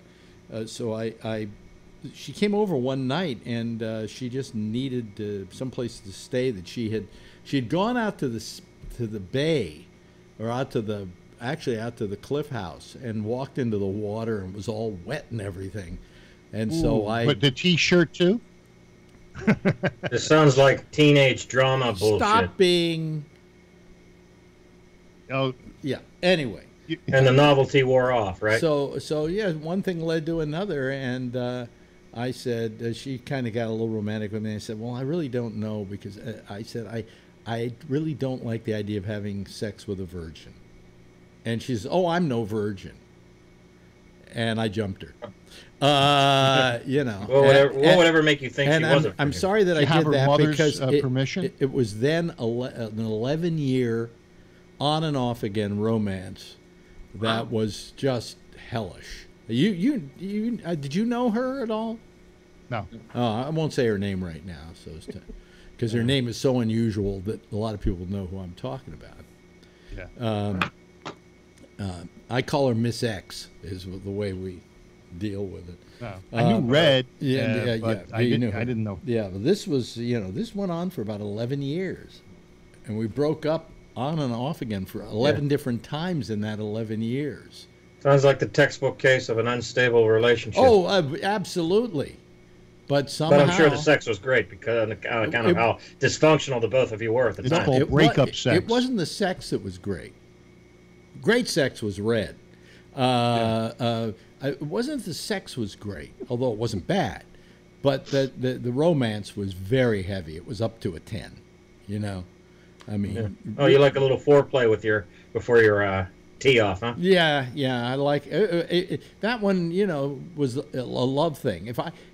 she came over one night, and she just needed some place to stay. That she'd gone out to the bay, or out to the cliff house, and walked into the water and was all wet and everything. And But the T-shirt too. This sounds like teenage drama bullshit. Stop being. Oh yeah. Anyway. And the novelty wore off, right? So yeah, one thing led to another, and I said, she kind of got a little romantic with me. I said, well, I really don't know, because I said I really don't like the idea of having sex with a virgin. And she says, oh, I'm no virgin. And I jumped her. You know. What would ever make you think she wasn't? I'm sorry that I did that, because permission? It was then an 11-year on and off again romance that was just hellish. Did you know her at all? No. Oh, I won't say her name right now, because her name is so unusual that a lot of people know who I'm talking about. Yeah. I call her Miss X, is the way we deal with it. Oh. I knew Red. But I didn't know. Yeah, but this was, this went on for about 11 years, and we broke up on and off again for 11 different times in that 11 years. Sounds like the textbook case of an unstable relationship. Oh, absolutely. But somehow... But I'm sure the sex was great, because of how dysfunctional the both of you were at the time. It's called breakup sex. It wasn't the sex that was great. Great sex was Red. It wasn't the sex was great, although it wasn't bad. But the romance was very heavy. It was up to a 10, I mean... Yeah. Oh, you like a little foreplay before your tee off, huh? Yeah, I like that one. Was a love thing.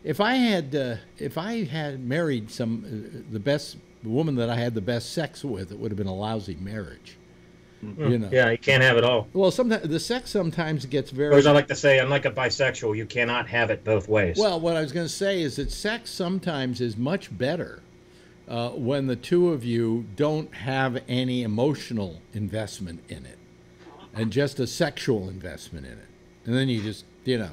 If I had married the woman that I had the best sex with, it would have been a lousy marriage. Yeah, you can't have it all. Well, sometimes the sex gets very. Or as I like to say, unlike a bisexual, you cannot have it both ways. Well, what I was going to say is that sex sometimes is much better when the two of you don't have any emotional investment in it, and just a sexual investment in it, and then you just, That's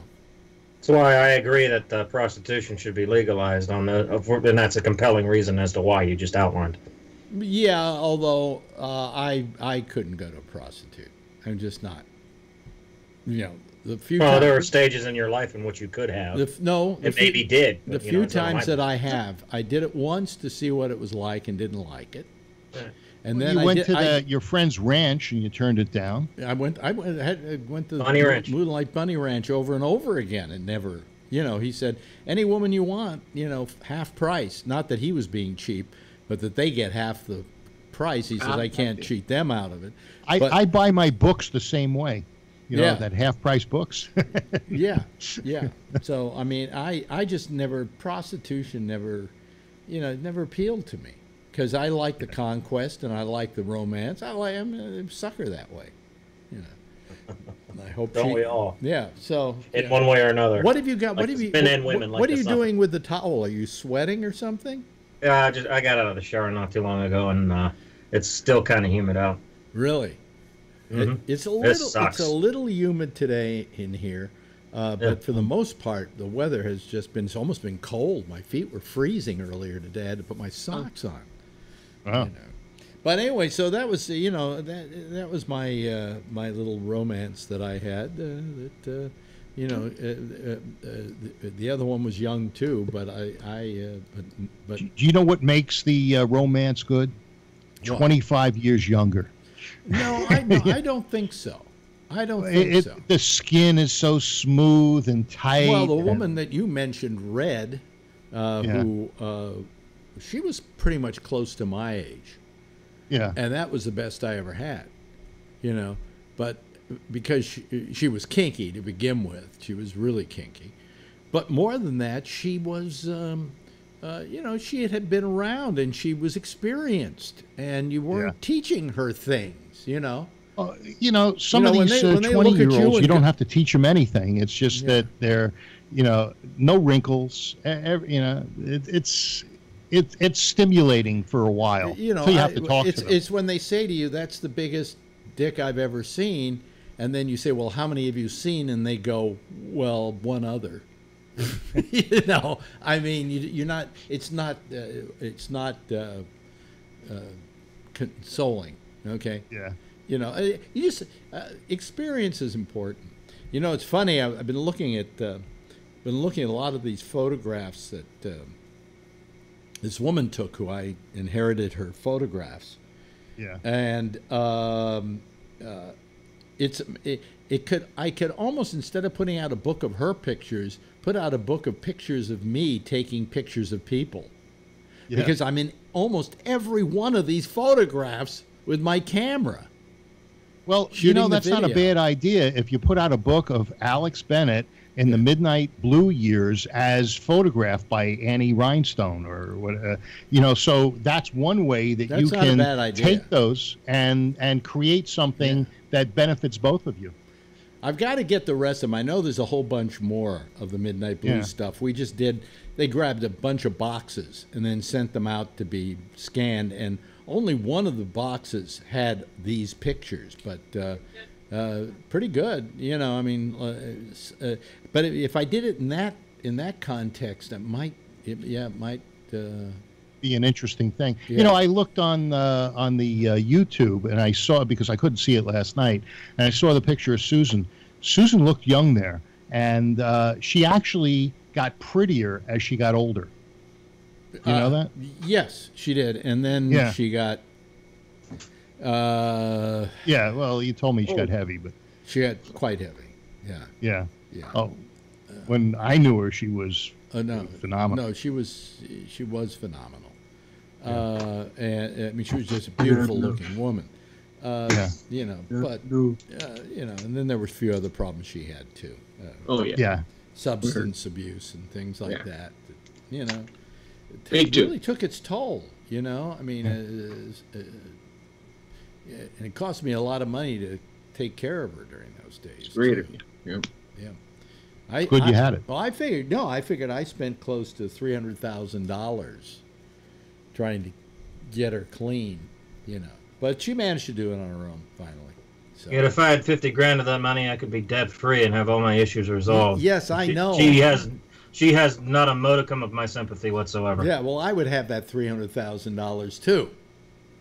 why I agree that prostitution should be legalized and that's a compelling reason as to why you just outlined. Yeah, although I couldn't go to a prostitute. I'm just not. The few. Well, there are stages in your life in which you could have. Maybe did. The few times that I have, I did it once to see what it was like and didn't like it. Yeah. And then you went to your friend's ranch and you turned it down. I went to Bunny Ranch. Moonlight Bunny Ranch over and over again, and never. He said, any woman you want, half price. Not that he was being cheap, but that they get half the price. He says, I can't cheat them out of it. I buy my books the same way. That half-price books. Yeah. So, I mean, I just prostitution never appealed to me. Because I like the conquest and I like the romance. I'm a sucker that way. And I hope Don't we all? Yeah. So in one way or another. What have you got? Like men and women. What are you doing with the towel? Are you sweating or something? Yeah, I got out of the shower not too long ago, and it's still kind of humid out. Really? Mm-hmm. It's a little humid today in here, but for the most part, the weather has just almost been cold. My feet were freezing earlier today. I had to put my socks on. Wow. But anyway, so that was that was my my little romance that I had. The other one was young too, but but do you know what makes the romance good? 25 years younger. No, I don't think so. I don't think so. The skin is so smooth and tight. Well, the woman that you mentioned, Red, who she was pretty much close to my age. Yeah. And that was the best I ever had, But because she was kinky to begin with, she was really kinky. But more than that, she was, she had been around and she was experienced, and you weren't teaching her things, some of these 20-year-olds, you don't have to teach them anything. It's just that they're, no wrinkles. It's stimulating for a while. So you have to talk to them. It's when they say to you, "That's the biggest dick I've ever seen," And then you say, well, how many have you seen? And they go, well, one other. You know, I mean, you're not. It's not. Consoling. Okay. Yeah. You know, you just experience is important. You know, it's funny. I've been looking at a lot of these photographs that this woman took, who I inherited her photographs. Yeah. And I could almost, instead of putting out a book of her pictures, put out a book of pictures of me taking pictures of people. Yeah. Because I'm in almost every one of these photographs with my camera. Well, you know, that's not a bad idea if you put out a book of Alex Bennett in the Midnight Blue years as photographed by Annie Rhinestone or what, you know, so that's one way that you can take those and create something that benefits both of you. I've got to get the rest of them. I know there's a whole bunch more of the Midnight Blue stuff. We just they grabbed a bunch of boxes and then sent them out to be scanned, and only one of the boxes had these pictures, but pretty good, you know. I mean, but if I did it in that context, it might be an interesting thing. Yeah. You know, I looked on the YouTube, and I saw, because I couldn't see it last night, and I saw the picture of Susan. Susan looked young there, and she actually got prettier as she got older. You know that? Yes, she did. And then she got... yeah, well, you told me she got heavy, but... She got quite heavy, yeah. Yeah. Yeah. Oh, when I knew her, she was phenomenal. No, she was phenomenal. And I mean, she was just a beautiful-looking woman. You know, but, you know, and then there were a few other problems she had, too. Substance abuse and things like that, you know. It really took its toll, you know. I mean, and it cost me a lot of money to take care of her during those days. Great of you. Yep. Yeah. Good you had it. Well, I figured I spent close to $300,000 trying to get her clean, you know. But she managed to do it on her own finally. So. Yet if I had 50 grand of that money, I could be debt free and have all my issues resolved. Yes, I know. She has not a modicum of my sympathy whatsoever. Yeah, well, I would have that $300,000 too.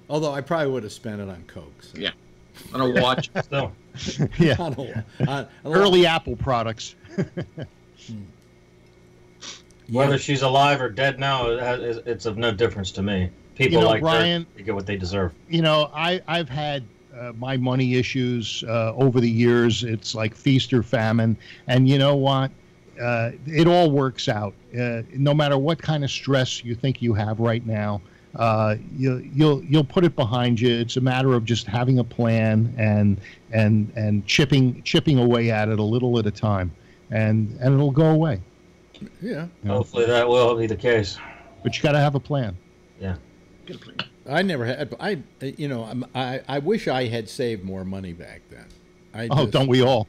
Although I probably would have spent it on Coke. So. Yeah. On a watch. Still. Yeah. Early Apple products. Whether she's alive or dead now, it's of no difference to me. People like Brian, her, they get what they deserve. You know, I've had my money issues over the years. It's like feast or famine. And you know what? It all works out. No matter what kind of stress you think you have right now, you'll put it behind you. It's a matter of just having a plan and chipping away at it a little at a time, and it'll go away. Yeah. Hopefully that will be the case. But you got to have a plan. Yeah. Good plan. I never had. I wish I had saved more money back then. Don't we all?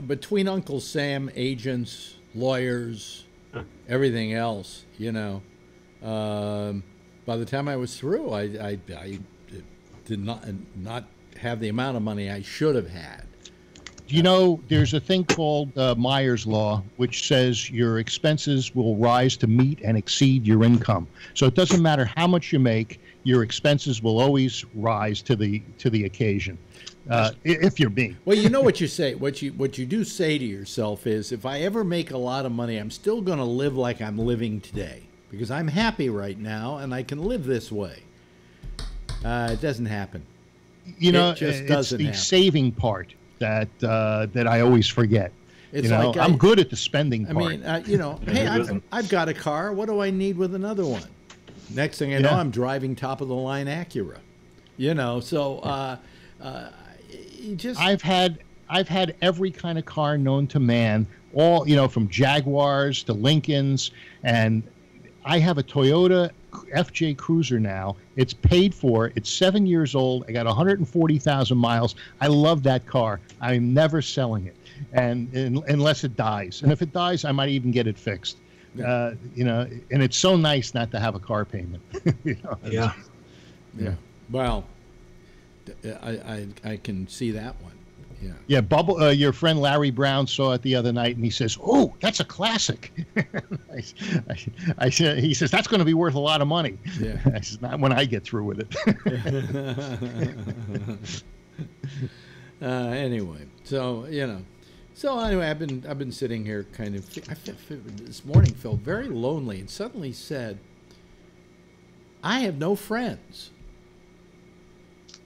Between Uncle Sam, agents, lawyers, everything else, you know, by the time I was through, I did not have the amount of money I should have had. You know, there's a thing called Meyer's Law, which says your expenses will rise to meet and exceed your income. So it doesn't matter how much you make, your expenses will always rise to the occasion. If you're me. Well, you know what you say. What you do say to yourself is, if I ever make a lot of money, I'm still going to live like I'm living today, because I'm happy right now and I can live this way. It doesn't happen. You know, it's the saving part that I always forget. It's I'm good at the spending part. I mean, hey, I've got a car. What do I need with another one? Next thing I know, I'm driving top of the line Acura. You know, so. I've had every kind of car known to man, all, you know, from Jaguars to Lincolns, and I have a Toyota FJ Cruiser now. It's paid for. It's 7 years old. I got 140,000 miles. I love that car. I'm never selling it, and unless it dies. And if it dies, I might even get it fixed. You know, and it's so nice not to have a car payment. You know? Yeah. Well. I can see that one. Yeah. Yeah, Bubble. Your friend Larry Brown saw it the other night, and he says, "Oh, that's a classic." I said, "He says that's going to be worth a lot of money." Yeah. I said, "Not when I get through with it." Anyway, so anyway, I've been sitting here kind of. This morning felt very lonely, and suddenly said, "I have no friends."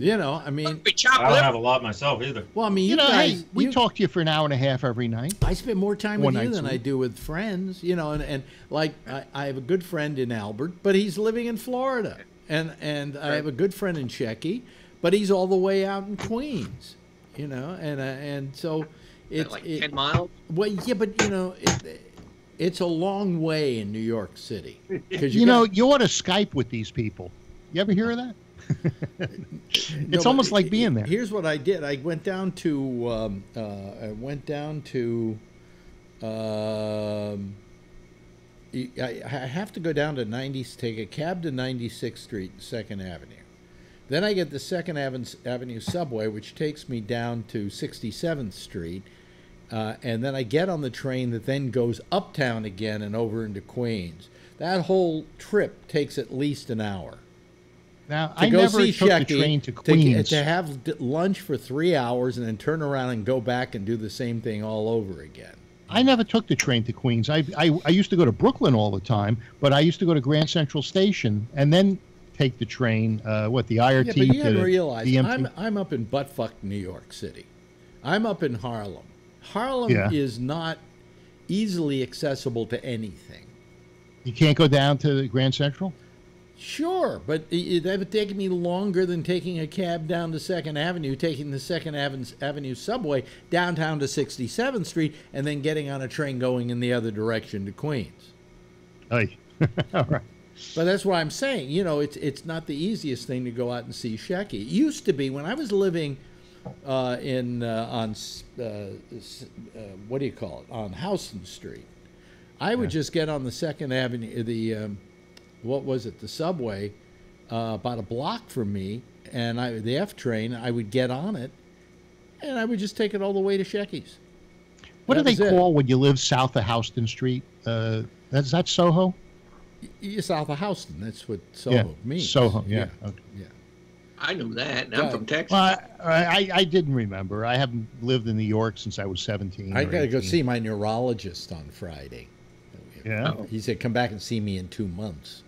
I mean, I don't have a lot myself either. Well, I mean, you guys, hey, we talk to you for an hour and a half every night. I spend more time with you than I do with friends, and like I have a good friend in Albert, but he's living in Florida, and I have a good friend in Checky, but he's all the way out in Queens, and so it's like 10 miles. Well, yeah, but it's a long way in New York City. You ought to Skype with these people. You ever hear of that? It's almost like being there. Here's what I did. I went down to. I have to go down to take a cab to 96th Street, 2nd Avenue. Then I get the 2nd Avenue subway, which takes me down to 67th Street, and then I get on the train that then goes uptown again and over into Queens. That whole trip takes at least an hour. Now, I never took the train to Queens. To have lunch for 3 hours and then turn around and go back and do the same thing all over again. I never took the train to Queens. I used to go to Brooklyn all the time, but I used to go to Grand Central Station and then take the train, the IRT. Yeah, but you have to realize, I'm up in buttfuck New York City. I'm up in Harlem. Harlem is not easily accessible to anything. You can't go down to Grand Central? Sure, but that would take me longer than taking a cab down to 2nd Avenue, taking the 2nd Avenue subway downtown to 67th Street, and then getting on a train going in the other direction to Queens. Hey, all right. But that's what I'm saying. It's not the easiest thing to go out and see Shecky. It used to be when I was living on what do you call it, on Houston Street. I would just get on the 2nd Avenue, the subway, about a block from me, and the F train, I would get on it, and I would just take it all the way to Shecky's. What do they call when you live south of Houston Street? Is that Soho? You're south of Houston. That's what Soho means. Soho, yeah. Okay. Yeah. I knew that. And I'm from Texas. Well, I didn't remember. I haven't lived in New York since I was 17. I got to go see my neurologist on Friday. Yeah. He said, come back and see me in 2 months.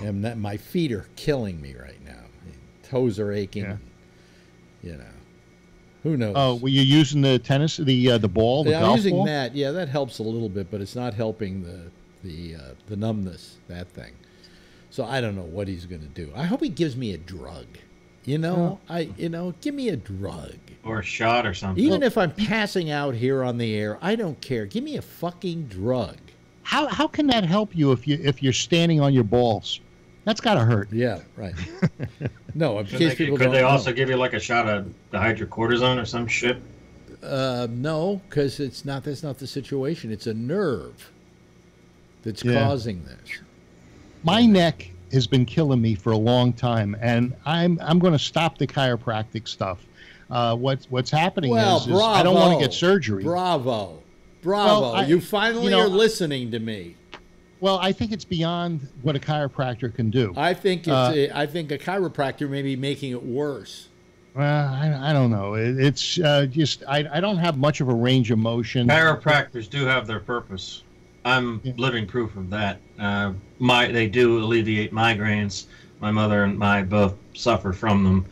And my feet are killing me right now. Toes are aching. Yeah. Who knows? Oh, were you using the tennis, the ball, the golf ball? I'm using that. Yeah, that helps a little bit, but it's not helping the numbness, that thing. So I don't know what he's going to do. I hope he gives me a drug. Give me a drug. Or a shot or something. Even if I'm passing out here on the air, I don't care. Give me a fucking drug. How can that help you if you're standing on your balls? That's got to hurt. Yeah, right. No, in Could case people could don't they know. also give you like a shot of the hydrocortisone or some shit? No, because that's not the situation. It's a nerve that's causing this. My neck has been killing me for a long time, and I'm going to stop the chiropractic stuff. What's happening is I don't want to get surgery. Bravo. Well, you finally are listening to me. Well, I think it's beyond what a chiropractor can do. I think I think a chiropractor may be making it worse. Well, I don't know. It's just I don't have much of a range of motion. Chiropractors do have their purpose. I'm living proof of that. They do alleviate migraines. My mother and I both suffer from them,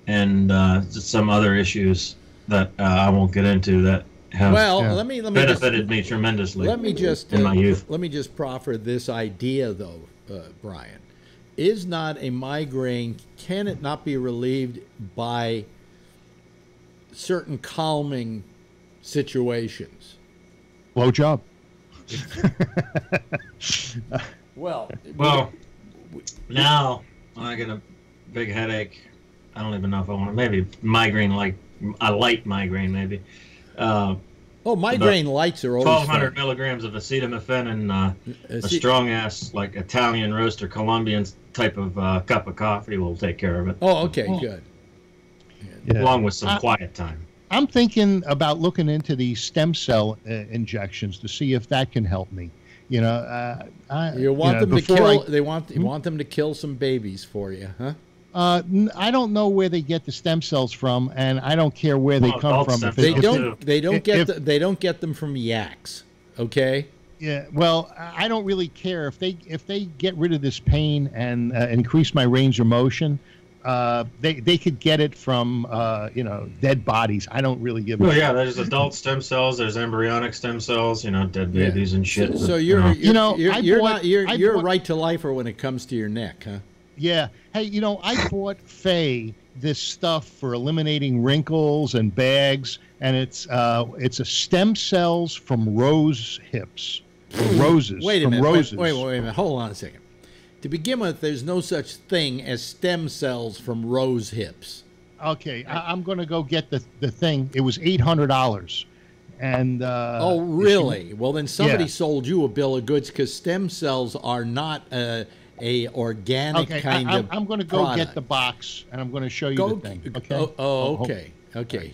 and some other issues that I won't get into that have let me benefited me tremendously. Let me just in my youth. Let me just proffer this idea, though, Brian. Is not a migraine? Can it not be relieved by certain calming situations? Blowjob. Well, now when I get a big headache, I don't even know if I want to. Maybe migraine, like a light migraine, maybe. Migraine lights are always 1,200 milligrams of acetaminophen and a strong ass like Italian roast or Colombian type of cup of coffee will take care of it. Oh, okay, good. along with some quiet time. I'm thinking about looking into these stem cell injections to see if that can help me. You want them to kill. They want them to kill some babies for you, huh? I don't know where they get the stem cells from, and I don't care where they come from. They don't get them from yaks. Okay. Yeah. Well, I don't really care if they get rid of this pain and increase my range of motion. They could get it from dead bodies. I don't really give. Well, yeah, there's adult stem cells. There's embryonic stem cells. Dead babies and shit. So you're a right to lifer when it comes to your neck, huh? Yeah. Hey, I bought Faye this stuff for eliminating wrinkles and bags, and it's a stem cells from rose hips, roses. Wait a from minute. Roses. Wait a minute. Hold on a second. To begin with, there's no such thing as stem cells from rose hips. Okay, I'm going to go get the thing. It was $800. And oh, really? Well, then somebody sold you a bill of goods because stem cells are not a organic kind of I'm going to go product. get the box, and I'm going to show you the thing. Okay. Okay. Okay.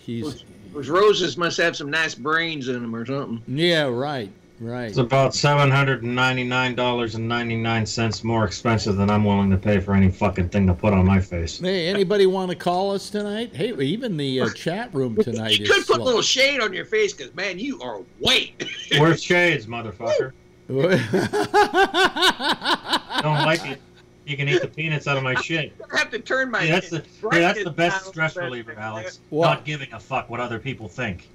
Those roses must have some nice brains in them or something. Yeah, right. Right. It's about $799.99 more expensive than I'm willing to pay for any fucking thing to put on my face. Hey, anybody want to call us tonight? Hey, even the chat room tonight You is could put slow. a little shade on your face because, man, you are white. Where's shades, motherfucker? Don't like it. You can eat the peanuts out of my shit. I have to turn my. That's the best stress reliever, Alex. Not giving a fuck what other people think.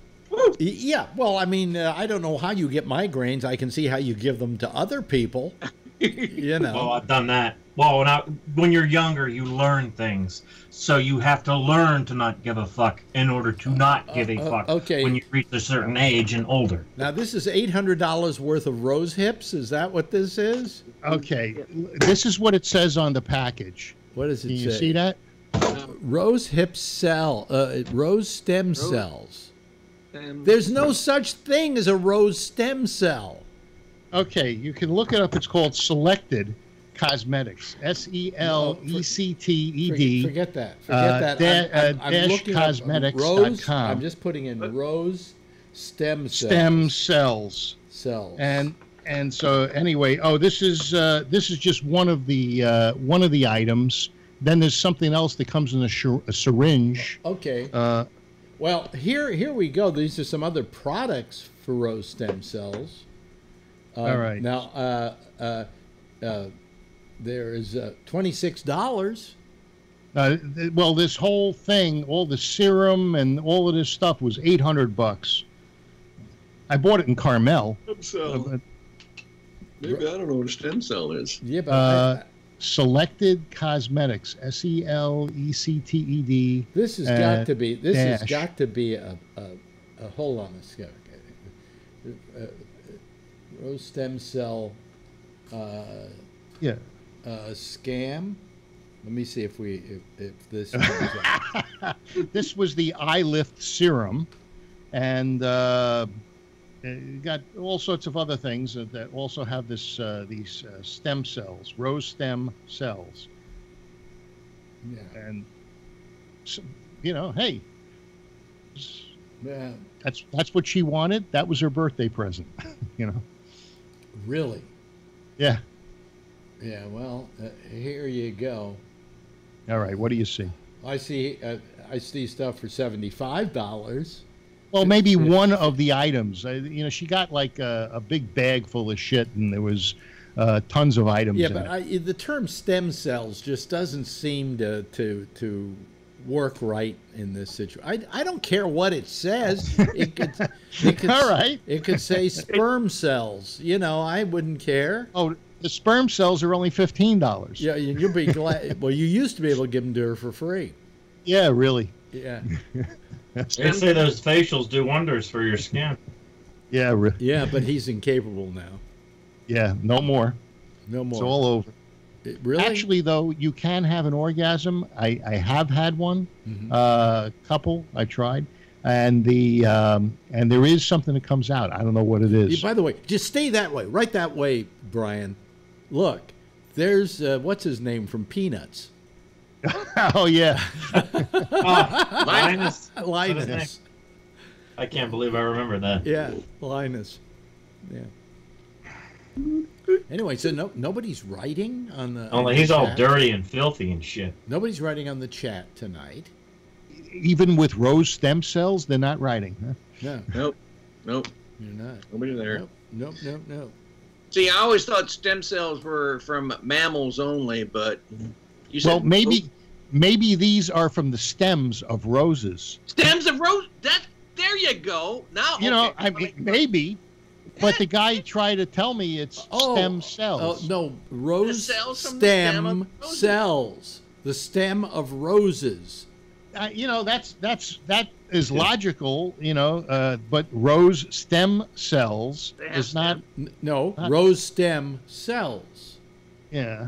Yeah, well, I mean, I don't know how you get migraines. I can see how you give them to other people. Well, I've done that. Well, when you're younger, you learn things. So you have to learn to not give a fuck in order to not give a fuck when you reach a certain age and older. Now, this is $800 worth of rose hips. Is that what this is? Okay. This is what it says on the package. What does it say? Can you see that? Rose hip rose stem cells. There's no such thing as a rose stem cell. Okay, you can look it up. It's called Selected Cosmetics. SELECTED. Forget that. Forget that. I'm looking cosmetics.com. I'm just putting in rose stem cells. Stem cells. And so anyway, this is just one of the items. Then there's something else that comes in a syringe. Okay. Well, here we go. These are some other products for rose stem cells. All right. Now, there is $26. Well, this whole thing, all the serum and all of this stuff was $800. I bought it in Carmel. Maybe I don't know what a stem cell is. Yeah, but Selected Cosmetics, SELECTED. This has got to be. This has got to be a hold on a second. Rose stem cell. Scam. Let me see if this. This was the eye lift serum, and you got all sorts of other things that also have these stem cells, rose stem cells. Yeah. And hey, yeah. That's what she wanted. That was her birthday present. Really? Yeah. Yeah. Well, here you go. All right. What do you see? I see stuff for $75. Well, maybe one of the items. She got like a big bag full of shit, and there was tons of items. Yeah, in but the term stem cells just doesn't seem to work right in this situation. I don't care what it says. It could all right. It could say sperm cells. I wouldn't care. Oh, the sperm cells are only $15. Yeah, you'll be glad. Well, you used to be able to give them to her for free. Yeah, really. Yeah. They say those facials do wonders for your skin. Yeah, yeah, but he's incapable now. Yeah, no more. No more. It's all over. Really? Actually, though, you can have an orgasm. I have had one. Couple. I tried, and there is something that comes out. I don't know what it is. By the way, just stay that way, right that way, Brian. Look, there's what's his name from Peanuts. Oh yeah. My Linus. Linus. I can't believe I remember that. Yeah, Linus. Yeah. Anyway, so nobody's writing on the. Only he's all dirty and filthy and shit. Nobody's writing on the chat tonight. Even with rose stem cells, they're not writing. Huh? No. Nope. You're not. Nobody there. Nope. See, I always thought stem cells were from mammals only, but you said maybe these are from the stems of roses. Stems of rose. There you go. Now I mean, maybe. But the guy tried to tell me it's stem cells. Oh, no, rose stem cells. The stem of roses. That is logical, but rose stem cells is not. Rose stem cells. Yeah.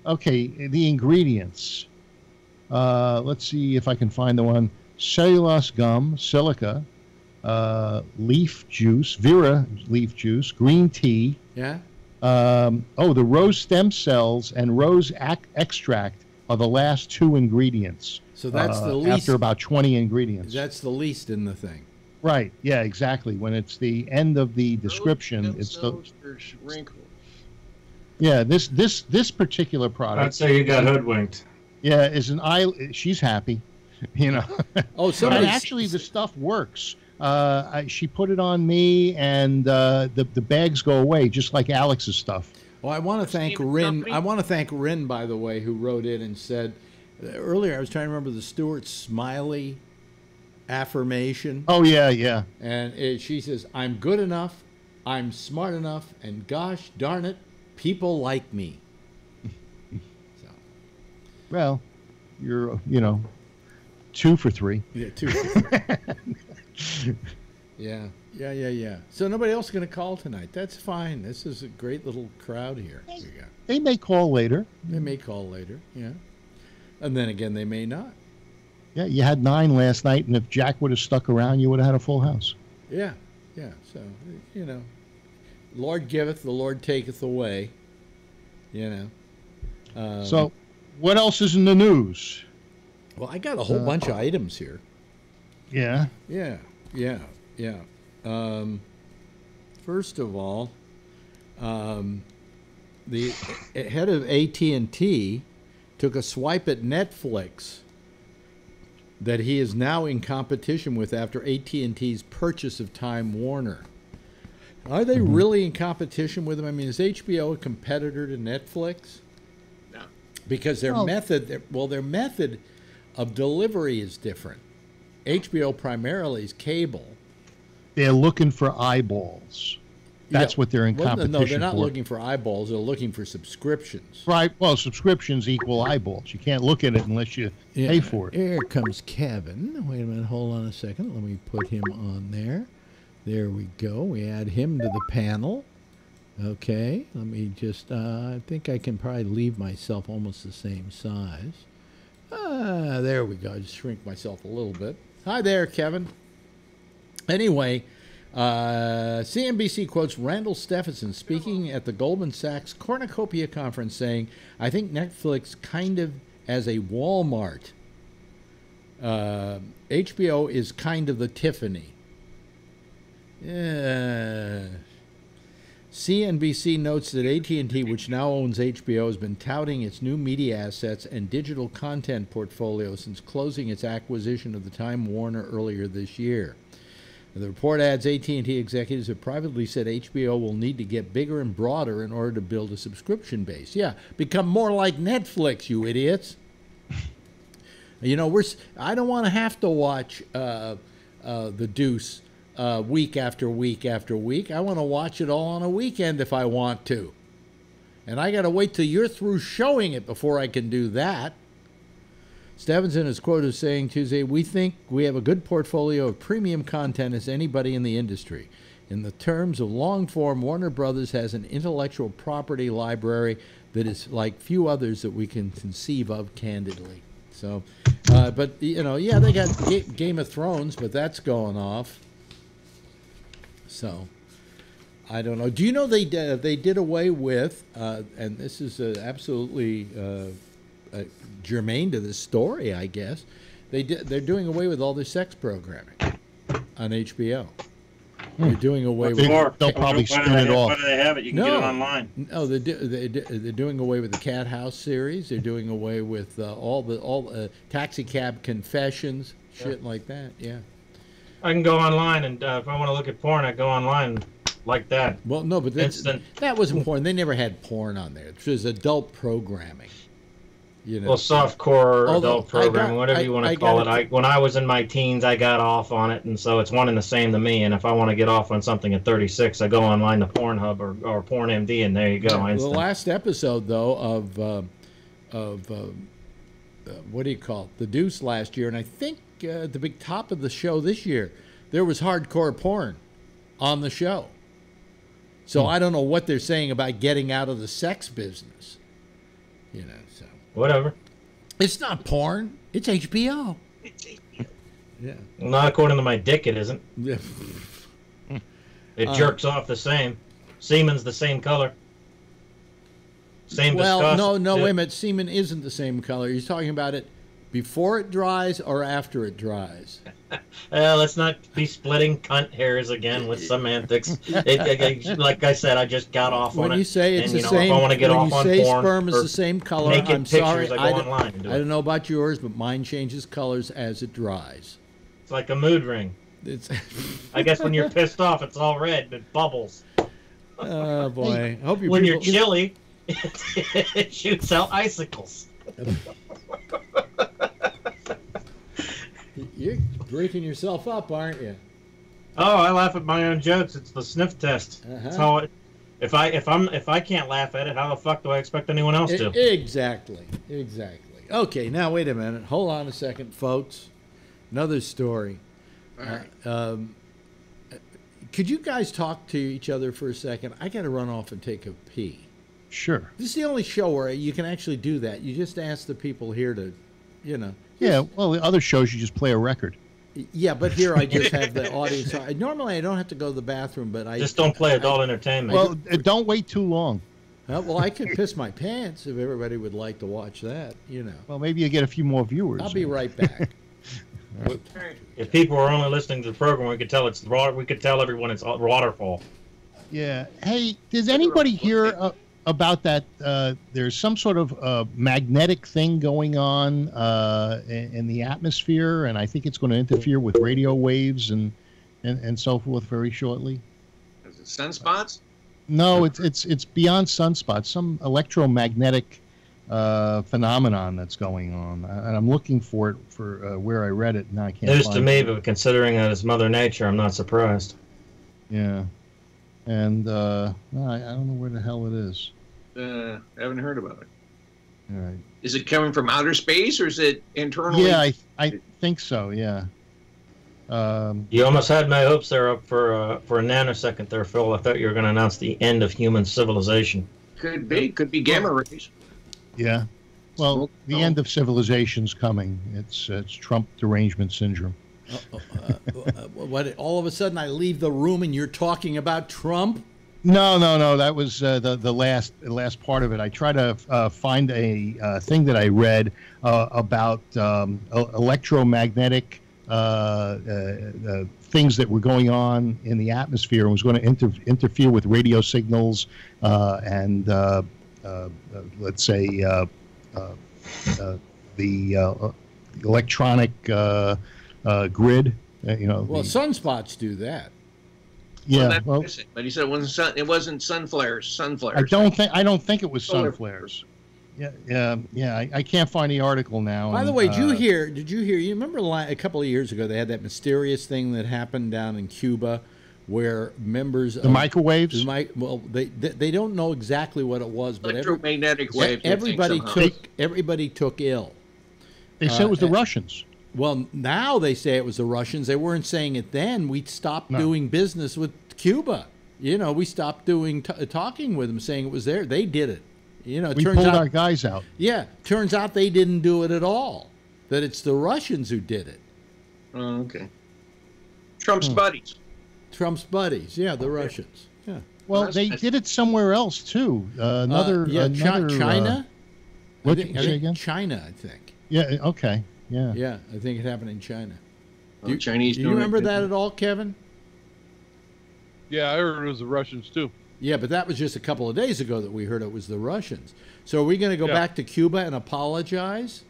Okay, the ingredients. Let's see if I can find the one. Cellulose gum, silica, leaf juice, Vera leaf juice, green tea. Yeah. The rose stem cells and rose extract are the last two ingredients. So that's the least. After about 20 ingredients. That's the least in the thing. Right. Yeah, exactly. When it's the end of the description, it's the wrinkles. Yeah, this particular product. I'd say you got hoodwinked. Yeah, is an eye. She's happy, Oh, so actually, the stuff works. She put it on me, and the bags go away, just like Alex's stuff. Well, I want to thank Rin. I want to thank Rin, by the way, who wrote in and said earlier. I was trying to remember the Stuart Smiley affirmation. Oh yeah. And she says, "I'm good enough, I'm smart enough, and gosh darn it, people like me." So, well, you're 2 for 3. Yeah, 2 for 3. Yeah. So nobody else is going to call tonight. That's fine. This is a great little crowd here. They may call later. Yeah. And then again, they may not. Yeah, you had 9 last night, and if Jack would have stuck around, you would have had a full house. Yeah. So, Lord giveth, the Lord taketh away. So, what else is in the news? Well, I got a whole bunch of items here. Yeah. Yeah. First of all, the head of AT&T took a swipe at Netflix that he is now in competition with after AT&T's purchase of Time Warner. Are they really in competition with them? I mean, is HBO a competitor to Netflix? No. Because their method of delivery is different. HBO primarily is cable. They're looking for eyeballs. That's what they're in competition for. No, they're not looking for eyeballs. They're looking for subscriptions. Right. Well, subscriptions equal eyeballs. You can't look at it unless you pay for it. Here comes Kevin. Wait a minute. Hold on a second. Let me put him on there. There we go. We add him to the panel. Okay. Let me just, I think I can probably leave myself almost the same size. There we go. I just shrink myself a little bit. Hi there, Kevin. Anyway, CNBC quotes Randall Stephenson speaking at the Goldman Sachs Cornucopia conference saying, "I think Netflix kind of as a Walmart. HBO is kind of the Tiffany." CNBC notes that AT&T, which now owns HBO, has been touting its new media assets and digital content portfolio since closing its acquisition of the Time Warner earlier this year. The report adds AT&T executives have privately said HBO will need to get bigger and broader in order to build a subscription base. Yeah, become more like Netflix, you idiots. I don't want to have to watch The Deuce week after week after week. I want to watch it all on a weekend if I want to. And I got to wait till you're through showing it before I can do that. Stevenson is quoted as saying Tuesday, "We think we have a good portfolio of premium content as anybody in the industry. In the terms of long form, Warner Brothers has an intellectual property library that is like few others that we can conceive of candidly." So, but they got Game of Thrones, but that's going off. So, I don't know. Do you know they did away with, and this is absolutely germane to the story, I guess. they're doing away with all their sex programming on HBO. They're doing away with. They'll probably spin it off. Why do they have it? You can get it online. No, they're doing away with the Cat House series. They're doing away with all the Taxi Cab Confessions, shit like that. Yeah. I can go online, and if I want to look at porn, I go online like that. Well, no, but that wasn't porn. They never had porn on there. It was adult programming. You know, well, softcore adult programming, whatever you want to call it. When I was in my teens, I got off on it, and so it's one and the same to me. And if I want to get off on something at 36, I go online to Pornhub or PornMD, and there you go. The last episode, though, of what do you call it? The Deuce last year, and I think at the big top of the show this year, there was hardcore porn on the show. So I don't know what they're saying about getting out of the sex business. You know, so. Whatever. It's not porn. It's HBO. It's HBO. Yeah. Well, not according to my dick, it isn't. Yeah. It jerks off the same. Semen's the same color. Same Well, no, wait a minute. Semen isn't the same color. You're talking about it before it dries or after it dries. Let's not be splitting cunt hairs again with semantics. Like I said, I just got off on it. When you say it's and, the same, if I want to get when off you on say porn sperm is the same color, naked I'm sorry. pictures, I go online and do I it. don't know about yours, but mine changes colors as it dries. It's like a mood ring. I guess when you're pissed off, it's all red. It bubbles. Oh boy! I hope when you're chilly, it shoots out icicles. You're breaking yourself up, aren't you? Oh, I laugh at my own jokes. It's the sniff test. That's how it, if I can't laugh at it, how the fuck do I expect anyone else to? Exactly. Okay, now wait a minute. Hold on a second, folks. Another story. All right. Could you guys talk to each other for a second? I got to run off and take a pee. Sure. This is the only show where you can actually do that. You just ask the people here to, you know. Yeah, well, the other shows you just play a record. Yeah, but here I just have the audience. Normally I don't have to go to the bathroom, but I just don't play adult entertainment. Well, don't wait too long. Well, I could piss my pants if everybody would like to watch that, you know. Well, maybe you get a few more viewers. I'll be right back. If people were only listening to the program, we could tell everyone it's waterfall. Yeah. Hey, does anybody hear about that? There's some sort of magnetic thing going on in the atmosphere, and I think it's going to interfere with radio waves and so forth very shortly. Is it sunspots? No, it's beyond sunspots. Some electromagnetic phenomenon that's going on, and I'm looking for it for where I read it, and I can't. News to me, but considering that it's Mother Nature, I'm not surprised. Yeah, and I don't know where the hell it is. I haven't heard about it. All right. Is it coming from outer space, or is it internally? Yeah, I think so. Yeah. You almost had my hopes there up for a nanosecond there, Phil. I thought you were going to announce the end of human civilization. Could be gamma rays. Yeah. Well, the end of civilization's coming. It's Trump derangement syndrome. What? All of a sudden, I leave the room and you're talking about Trump? No. That was the last part of it. I try to find a thing that I read about electromagnetic things that were going on in the atmosphere and was going to interfere with radio signals and let's say the electronic grid. Well, sunspots do that. Yeah, but he said it wasn't sun flares. I don't think it was sun flares. Yeah. I can't find the article now. By the way, did you hear? You remember a couple of years ago they had that mysterious thing that happened down in Cuba, where members the microwaves. They don't know exactly what it was, but electromagnetic waves. Everybody took ill. They said it was the Russians. Well, now they say it was the Russians. They weren't saying it then. We stopped doing business with Cuba. We stopped doing talking with them, saying it was there. They did it. We pulled our guys out. Yeah, turns out they didn't do it at all. That it's the Russians who did it. Oh, okay. Trump's buddies. Trump's buddies. Yeah, the Russians. Yeah. Well, they did it somewhere else too. Another China. What did you say again? China, I think. Yeah. Okay. Yeah. Yeah, I think it happened in China. Oh, Chinese. Do you remember that at all, Kevin? Yeah, I heard it was the Russians too. Yeah, but that was just a couple of days ago that we heard it was the Russians. So are we going to go back to Cuba and apologize?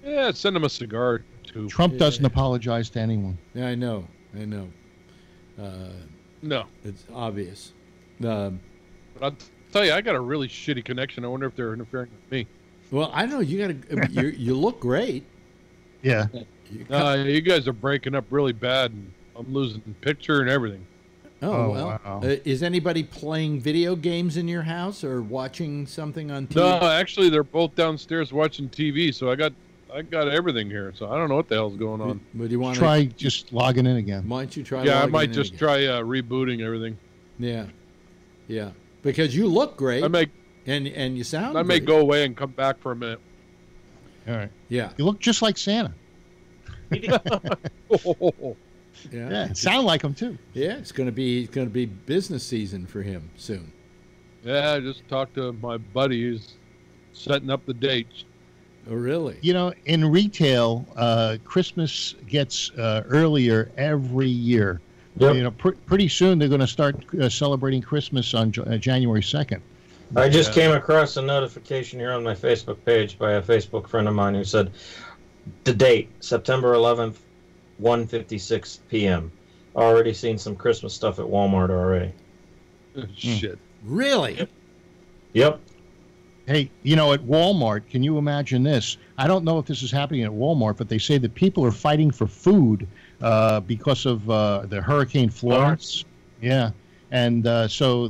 Yeah, send them a cigar too. Trump doesn't apologize to anyone. Yeah, I know. No, it's obvious. But I'll tell you, I got a really shitty connection. I wonder if they're interfering with me. Well, I know you got to. You look great. Yeah. You guys are breaking up really bad, and I'm losing the picture and everything. Oh, well. Wow. Is anybody playing video games in your house or watching something on TV? No, actually, they're both downstairs watching TV, so I got everything here. So I don't know what the hell's going on. Would you want to try just logging in again? Why don't you try? Yeah, I might just try rebooting everything. Yeah, because you look great. and you sound. I may go away and come back for a minute. All right. Yeah. You look just like Santa. Yeah, sound like him too. Yeah, it's going to be business season for him soon. Yeah, I just talked to my buddy who's setting up the dates. Oh, really? You know, in retail, Christmas gets earlier every year. Yep. You know, pretty soon they're going to start celebrating Christmas on January 2nd. I just came across a notification here on my Facebook page by a Facebook friend of mine who said the date, September 11th, 1:56 p.m. Already seen some Christmas stuff at Walmart already. Shit. Really? Yep. Hey, you know, at Walmart, can you imagine this? I don't know if this is happening at Walmart, but they say that people are fighting for food because of the Hurricane Florence. Yeah. And so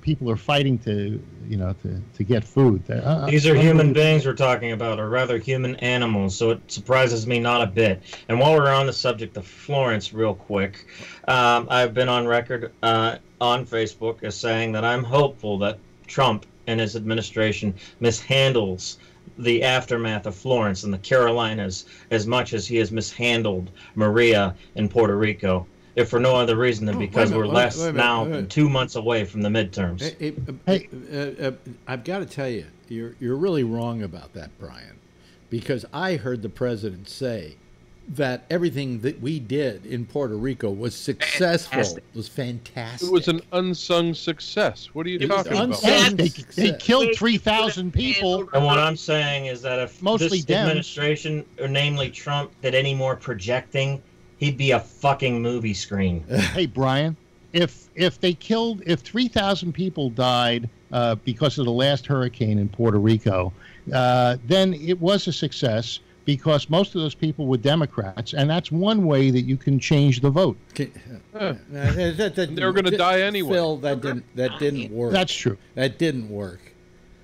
people are fighting to get food. These are human beings we're talking about, or rather human animals, so it surprises me not a bit. And while we're on the subject of Florence real quick, I've been on record on Facebook as saying that I'm hopeful that Trump and his administration mishandles the aftermath of Florence and the Carolinas as much as he has mishandled Maria in Puerto Rico. If for no other reason than because we're less now than 2 months away from the midterms. I've got to tell you, you're really wrong about that, Brian, because I heard the president say that everything that we did in Puerto Rico was successful. Fantastic. Was fantastic. It was an unsung success. What are you talking about? They killed 3,000 people. And what I'm saying is that if this administration, or namely Trump, did any more projecting, he'd be a fucking movie screen. Hey, Brian, if 3,000 people died because of the last hurricane in Puerto Rico, then it was a success because most of those people were Democrats, and that's one way that you can change the vote. They're going to die anyway. Phil, that didn't work. That's true. That didn't work.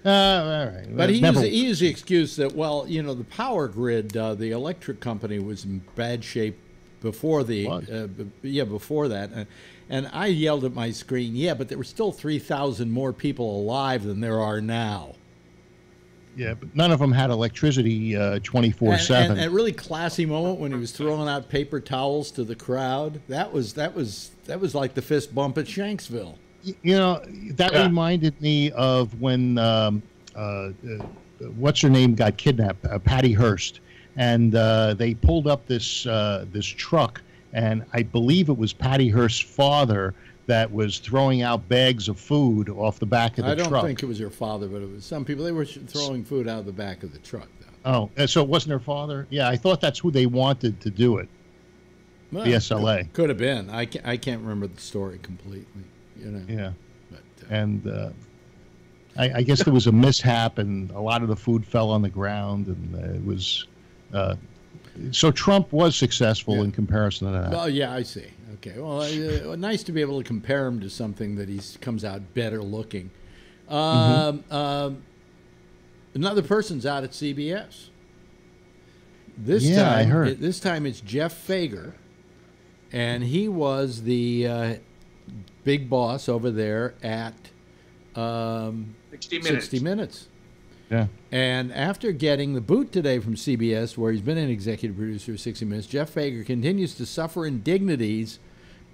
All right. But he used the excuse that, well, the power grid, the electric company was in bad shape before before that, and I yelled at my screen, but there were still 3,000 more people alive than there are now. Yeah, but none of them had electricity 24/7. And a really classy moment when he was throwing out paper towels to the crowd. That was like the fist bump at Shanksville. That reminded me of when what's her name got kidnapped, Patty Hearst. And they pulled up this truck, and I believe it was Patty Hearst's father that was throwing out bags of food off the back of the truck. I don't think it was her father, but it was some people. They were throwing food out of the back of the truck, though. Oh, so it wasn't her father? Yeah, I thought that's who they wanted to do it. Well, the SLA. Could have been. I can't remember the story completely. Yeah. But, and I guess there was a mishap, and a lot of the food fell on the ground, and it was... so Trump was successful in comparison to that. Well, yeah, I see. Okay. Well, nice to be able to compare him to something that he comes out better looking. Another person's out at CBS. I heard. This time it's Jeff Fager, and he was the big boss over there at 60 Minutes. Yeah. And after getting the boot today from CBS, where he's been an executive producer of 60 Minutes, Jeff Fager continues to suffer indignities.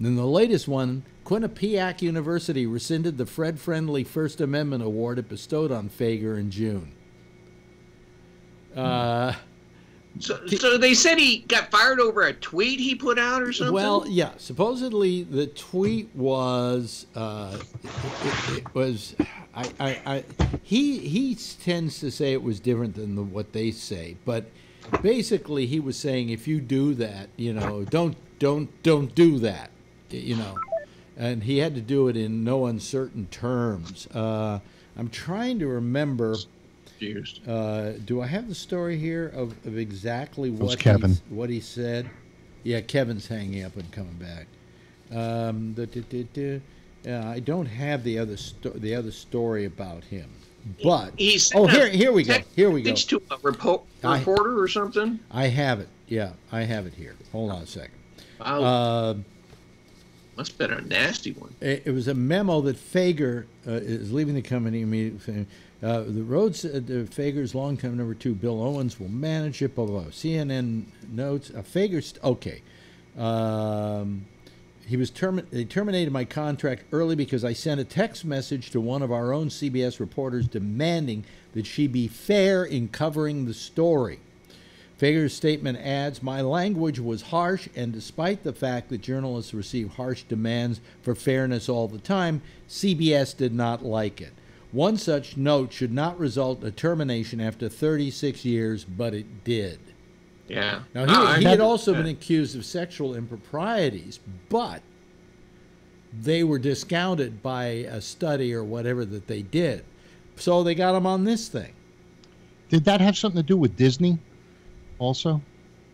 In the latest one, Quinnipiac University rescinded the Fred Friendly First Amendment Award it bestowed on Fager in June. So they said he got fired over a tweet he put out or something? Well, yeah. Supposedly the tweet was it was he tends to say it was different than what they say, but basically he was saying if you do that, don't do that, and he had to do it in no uncertain terms. I'm trying to remember. Do I have the story here of exactly what he said? Yeah, Kevin's hanging up and coming back. I don't have the other story about him. But here we go. Here we go. To a reporter or something. I have it. Yeah, I have it here. Hold on a second. Wow. Must have been a nasty one. It was a memo that Fager is leaving the company immediately. The Rhodes, Fager's longtime number 2, Bill Owens, will manage it. Blah, blah, blah. CNN notes. Fager's okay. They terminated my contract early because I sent a text message to one of our own CBS reporters demanding that she be fair in covering the story. Fager's statement adds, my language was harsh, and despite the fact that journalists receive harsh demands for fairness all the time, CBS did not like it. One such note should not result in a termination after 36 years, but it did. Yeah. Now, he had also been accused of sexual improprieties, but they were discounted by a study or whatever that they did. So they got him on this thing. Did that have something to do with Disney also?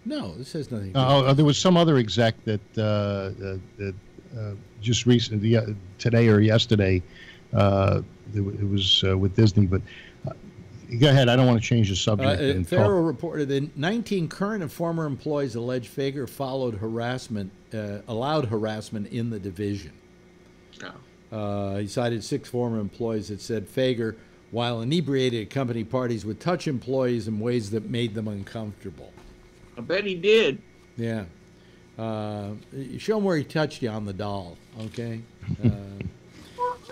No, this has nothing to do there was some other exec that just recently, today or yesterday, it was with Disney, but go ahead. I don't want to change the subject. Farrow reported that 19 current and former employees allege Fager allowed harassment in the division. He cited 6 former employees that said Fager, while inebriated at company parties, would touch employees in ways that made them uncomfortable. I bet he did. Yeah. Show him where he touched you on the doll, okay?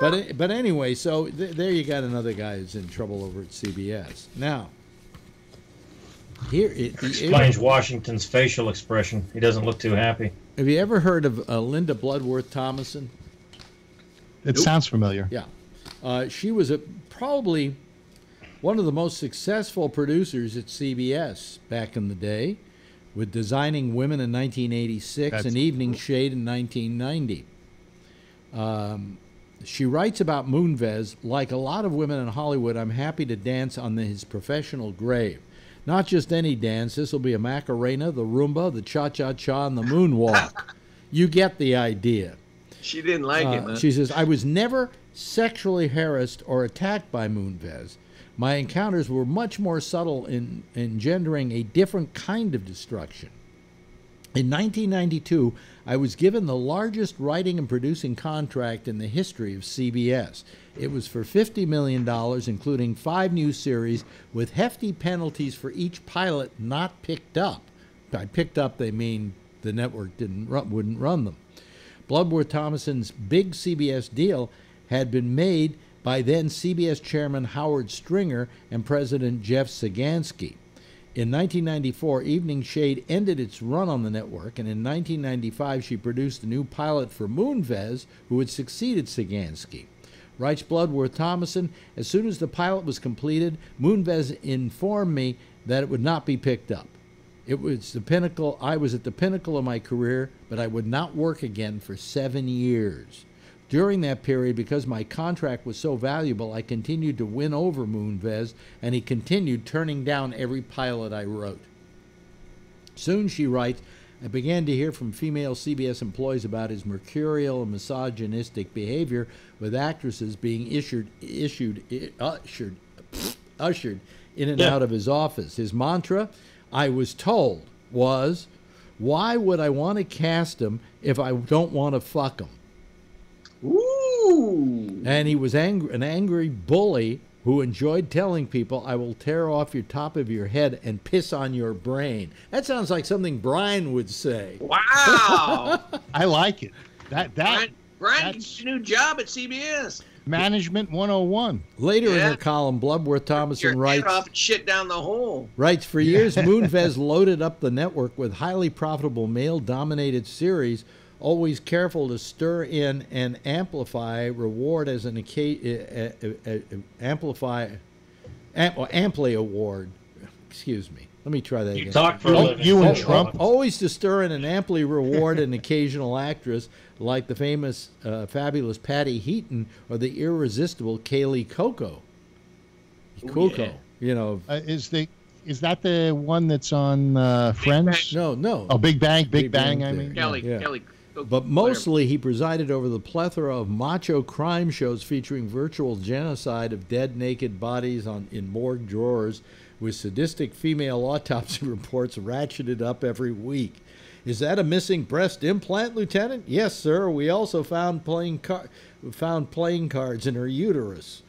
But anyway, so there you got another guy who's in trouble over at CBS. Now, here it explains Washington's facial expression. He doesn't look too happy. Have you ever heard of Linda Bloodworth Thomason? It sounds familiar. Yeah. She was probably one of the most successful producers at CBS back in the day, with Designing Women in 1986 and Evening Shade in 1990. She writes about Moonves, like a lot of women in Hollywood, I'm happy to dance on his professional grave. Not just any dance. This will be a Macarena, the Rumba, the Cha-Cha-Cha, and the Moonwalk. You get the idea. She didn't like it, huh? She says, I was never sexually harassed or attacked by Moonves. My encounters were much more subtle in engendering a different kind of destruction. In 1992, I was given the largest writing and producing contract in the history of CBS. It was for $50 million, including 5 new series, with hefty penalties for each pilot not picked up. By picked up, they mean the network wouldn't run them. Bloodworth Thomason's big CBS deal had been made by then CBS chairman Howard Stringer and President Jeff Sagansky. In 1994, Evening Shade ended its run on the network, and in 1995 she produced a new pilot for Moonves, who had succeeded Sagansky. Writes Bloodworth Thomason, as soon as the pilot was completed, Moonves informed me that it would not be picked up. It was the pinnacle. I was at the pinnacle of my career, but I would not work again for 7 years. During that period, because my contract was so valuable, I continued to win over Moonves, and he continued turning down every pilot I wrote. Soon, she writes, I began to hear from female CBS employees about his mercurial and misogynistic behavior, with actresses being ushered in and out of his office. His mantra, I was told, was, why would I want to cast him if I don't want to fuck him? Ooh. And he was an angry bully who enjoyed telling people, I will tear off your top of your head and piss on your brain. That sounds like something Brian would say. Wow. I like it. Brian gets a new job at CBS. Management 101. Later in her column, Bloodworth Thomason writes, Head off and shit down the hole. Writes, for years, Moonves loaded up the network with highly profitable male-dominated series, always careful to stir in and amplify reward as an amply award. Excuse me. Let me try that again. Talk for a living. You and Trump. Always to stir in and amply reward an occasional actress like the famous, fabulous Patty Heaton or the irresistible Kaylee Cuoco. Cuoco, you know. Is that the one that's on Friends? No. Oh, Big Bang. I mean, Kelly. But mostly he presided over the plethora of macho crime shows featuring virtual genocide of dead naked bodies in morgue drawers with sadistic female autopsy reports ratcheted up every week. Is that a missing breast implant, Lieutenant? Yes, sir. We also found playing cards in her uterus.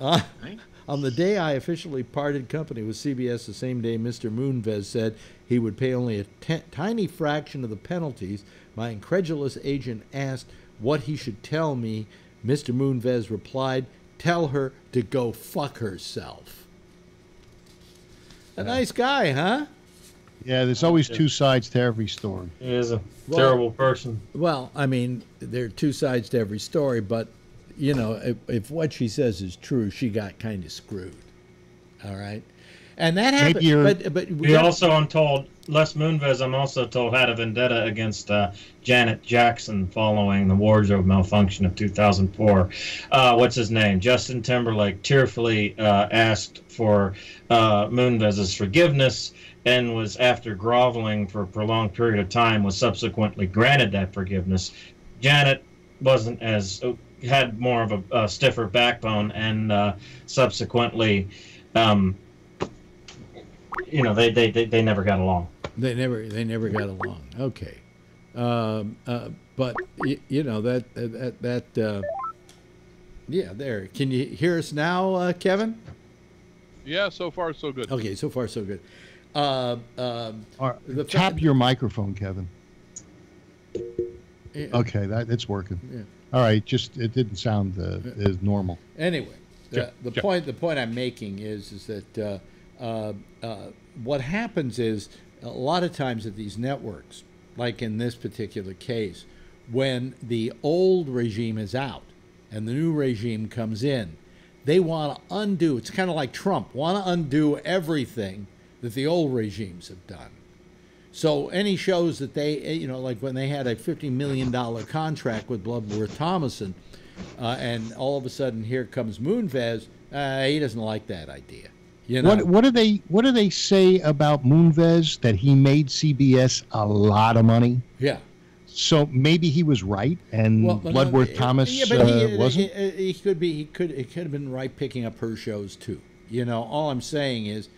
On the day I officially parted company with CBS, the same day Mr. Moonves said he would pay only a tiny fraction of the penalties, my incredulous agent asked what he should tell me. Mr. Moonves replied, tell her to go fuck herself. A nice guy, huh? Yeah, there's always two sides to every story. He is a terrible person. Well, I mean, there are two sides to every story, but, you know, if what she says is true, she got kind of screwed. All right? And that happened. But we also, I'm told, Les Moonves, I'm also told, had a vendetta against Janet Jackson following the wardrobe malfunction of 2004. What's his name? Justin Timberlake tearfully asked for Moonves's forgiveness and was, after groveling for a prolonged period of time, was subsequently granted that forgiveness. Janet had more of a stiffer backbone, and subsequently, you know, they never got along. They never got along. Okay, but you know that yeah. There, can you hear us now, Kevin? Yeah, so far so good. Okay, so far so good. Tap your microphone, Kevin. Yeah. Okay, it's working. Yeah. All right, just it didn't sound as normal. Anyway, the point I'm making is that what happens is a lot of times at these networks, like in this particular case, when the old regime is out and the new regime comes in, they want to undo. It's kind of like Trump, want to undo everything that the old regimes have done. So any shows that they, you know, like when they had a $50 million contract with Bloodworth Thomason, and all of a sudden here comes Moonves, he doesn't like that idea. You know? What do they say about Moonves, that he made CBS a lot of money? Yeah. So maybe he was right, and Bloodworth Thomas wasn't. He could have been right picking up her shows too. You know, all I'm saying is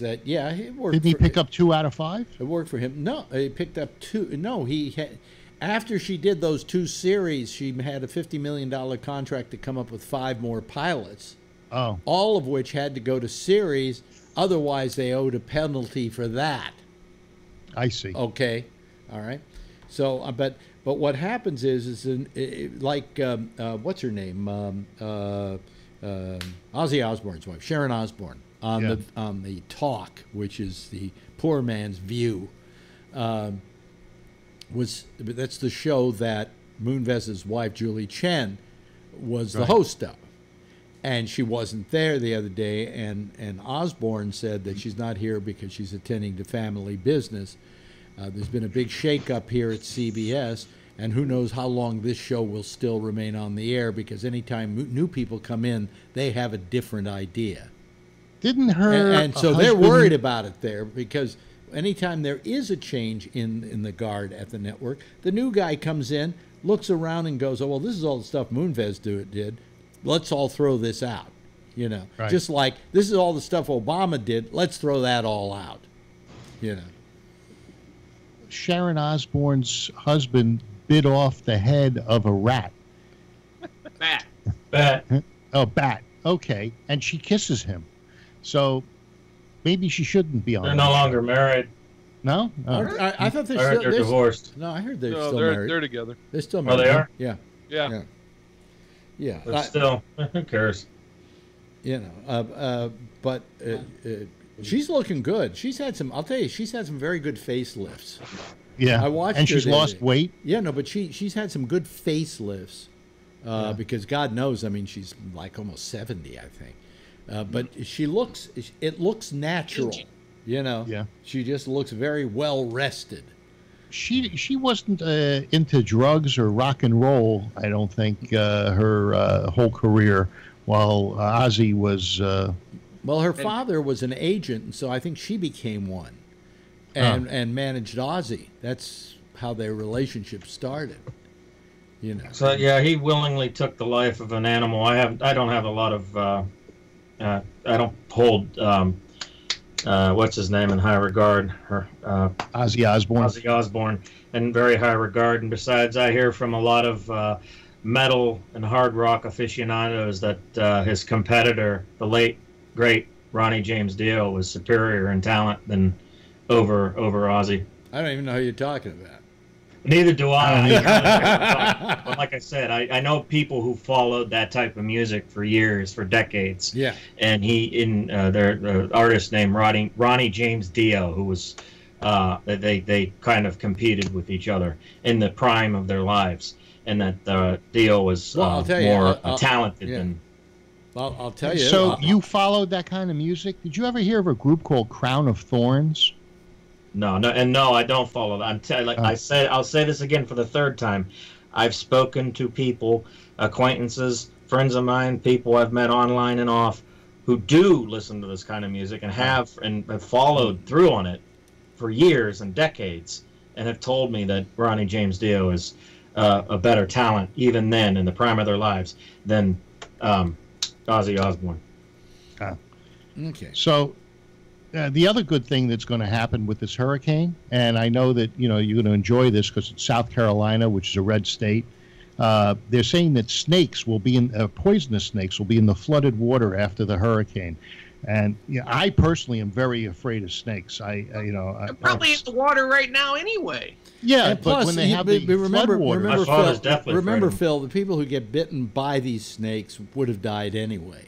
that it worked. Didn't he pick up 2 out of 5? It worked for him. No, he picked up 2. No, he had. After she did those 2 series, she had a $50 million contract to come up with 5 more pilots. Oh. All of which had to go to series. Otherwise, they owed a penalty for that. I see. Okay, all right. So, but what happens is like what's her name? Ozzy Osbourne's wife, Sharon Osbourne, on the Talk, which is the poor man's view. That's the show that Moonves's wife, Julie Chen, was the host of. And she wasn't there the other day, and Osbourne said that she's not here because she's attending to family business. There's been a big shake-up here at CBS, and who knows how long this show will still remain on the air, because anytime new people come in, they have a different idea. Didn't her and so they're worried about it there, because anytime there is a change in the guard at the network, the new guy comes in, looks around and goes, oh, well, this is all the stuff Moonves did. Let's all throw this out. You know, right. Just like this is all the stuff Obama did. Let's throw that all out. You know. Sharon Osbourne's husband bit off the head of a rat. Bat. Oh, bat. Okay. And she kisses him. So maybe she shouldn't be on. They're no longer married. No? Oh. I thought they're divorced. No, I heard they're still married. They're together. They're still married. Oh, they are? Yeah. Yeah. Yeah, But still, who cares? You know, but she's looking good. She's had some. I'll tell you, she's had some very good facelifts. Yeah, I watched and her she's lost weight. Yeah, no, but she's had some good facelifts. Because God knows, I mean, she's like almost 70, I think. But it looks natural. You know. Yeah. She just looks very well rested. She wasn't into drugs or rock and roll, I don't think, her whole career, while Ozzy was... Well, her father was an agent, and so I think she became one and managed Ozzy. That's how their relationship started. You know. So yeah, he willingly took the life of an animal. I don't have a lot of I don't hold what's his name in high regard. Ozzy Osbourne. Ozzy Osbourne in very high regard. And besides, I hear from a lot of metal and hard rock aficionados that his competitor, the late great Ronnie James Dio, was superior in talent than over Ozzy. I don't even know who you're talking about. Neither do I. But like I said, I know people who followed that type of music for years, for decades. Yeah. And the artist named Ronnie James Dio, who was, they kind of competed with each other in the prime of their lives, and that Dio was more talented than. Well, I'll tell you. So you followed that kind of music? Did you ever hear of a group called Crown of Thorns? No, I don't follow that. I'll say this again for the third time. I've spoken to people, acquaintances, friends of mine, people I've met online and off, who do listen to this kind of music and have followed through on it for years and decades, and have told me that Ronnie James Dio is a better talent, even then, in the prime of their lives, than Ozzy Osbourne. Okay. So the other good thing that's going to happen with this hurricane, and I know that you're going to enjoy this because it's South Carolina, which is a red state. They're saying that snakes will be poisonous snakes will be in the flooded water after the hurricane, and I personally am very afraid of snakes. They're probably in the water right now anyway. Yeah, and but plus, when they have the floodwaters, remember, Phil, the people who get bitten by these snakes would have died anyway.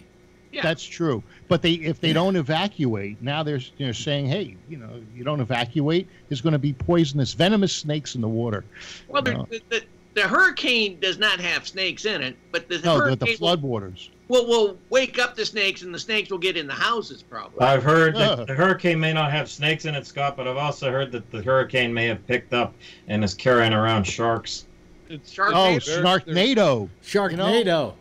Yeah. That's true. But if they don't evacuate, now they're saying, hey, you don't evacuate, there's going to be poisonous, venomous snakes in the water. Well, the hurricane does not have snakes in it, but the floodwaters will wake up the snakes, and the snakes will get in the houses probably. I've heard that the hurricane may not have snakes in it, Scott, but I've also heard that the hurricane may have picked up and is carrying around sharks. It's Sharknado. Sharknado.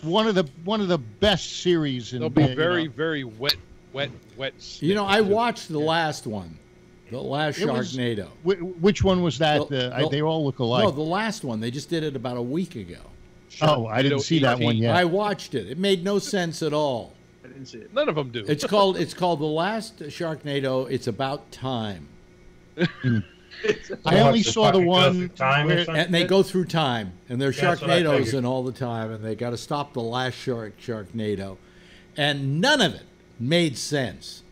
One of the best series. They'll be very wet. I watched the last one, the last Sharknado. Which one was that? They all look alike. No, the last one. They just did it about a week ago. I didn't see that one yet. I watched it. It made no sense at all. I didn't see it. None of them do. It's called The Last Sharknado. It's about time. I only saw the one and they go through time, and there's Sharknadoes in all the time, and they got to stop the last Sharknado, and none of it made sense.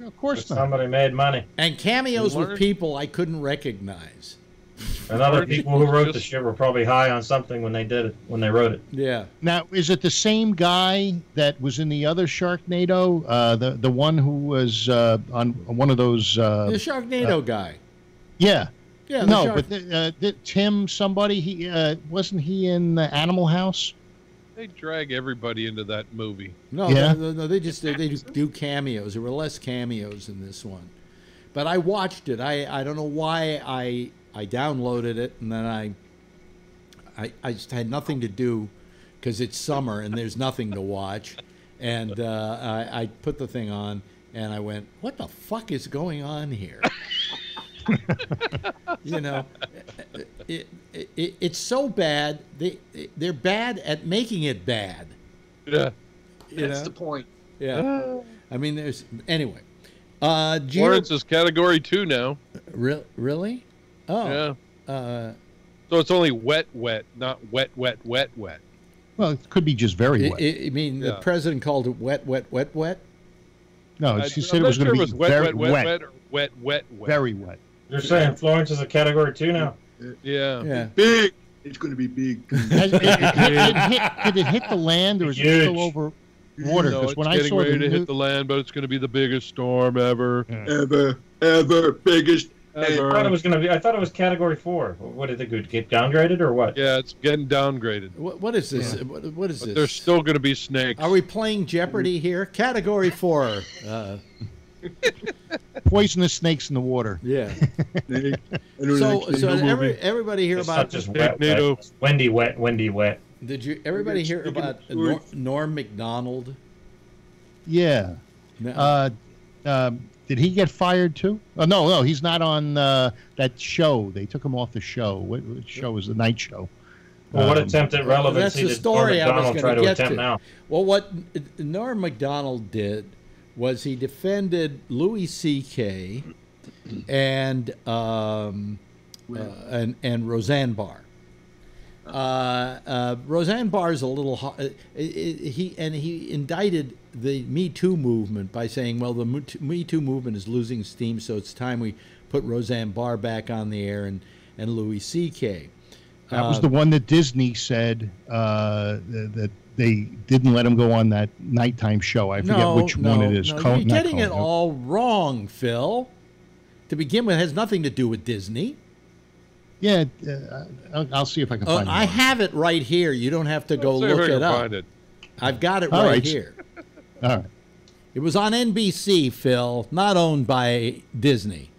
Of course not. Somebody made money. And cameos with people I couldn't recognize. And other people who wrote the shit were probably high on something when they wrote it. Yeah. Now, is it the same guy that was in the other Sharknado? The one who was on one of those... the Sharknado guy. Yeah. Yeah. No, but Tim somebody, he wasn't he in Animal House? They drag everybody into that movie. No, no, they do cameos. There were less cameos in this one. But I watched it. I don't know why I downloaded it, and then I just had nothing to do because it's summer and there's nothing to watch. And I put the thing on, and I went, what the fuck is going on here? It's so bad. They're bad at making it bad. Yeah, that's the point. Yeah, I mean, anyway. Lawrence is category 2 now. Really? Oh, yeah. So it's only wet, not wet. Well, it could be just very wet. I mean, the president called it wet. No, she said it was going to be very wet. Wet. Very wet. You're saying Florence is a category 2 now? Yeah. Big. It's going to be big. Did it hit the land, or is it still over water? No, Because it's when I getting saw ready the to hit the land, but it's going to be the biggest storm ever. Ever biggest. I thought it was going to be. I thought it was Category 4. What did it get downgraded or what? Yeah, it's getting downgraded. What is this? Yeah. What is But this? there's still going to be snakes. Are we playing Jeopardy here? Category 4. Poisonous snakes in the water. Yeah. So Everybody hear It's about not just wet, it's windy, wet. Did everybody hear about Norm Macdonald? Yeah. No. Did he get fired too? Oh, no, he's not on that show. They took him off the show. What show was the night show? Well, what attempt at relevancy that's the story did Norm I was Macdonald try going to to attempt get to. now? Well, what Norm Macdonald did was he defended Louis C.K. and Roseanne Barr. Roseanne Barr is a little he indicted the Me Too movement by saying, well, the Me Too movement is losing steam, so it's time we put Roseanne Barr back on the air and Louis C.K. That was the one that Disney said that they didn't let him go on that nighttime show. I forget which one it is. You're getting it all wrong, Phil. To begin with, it has nothing to do with Disney. Yeah, I'll see if I can find it. I have it right here. You don't have to go look it up. I've got it right here. All right. It was on NBC, Phil, not owned by Disney.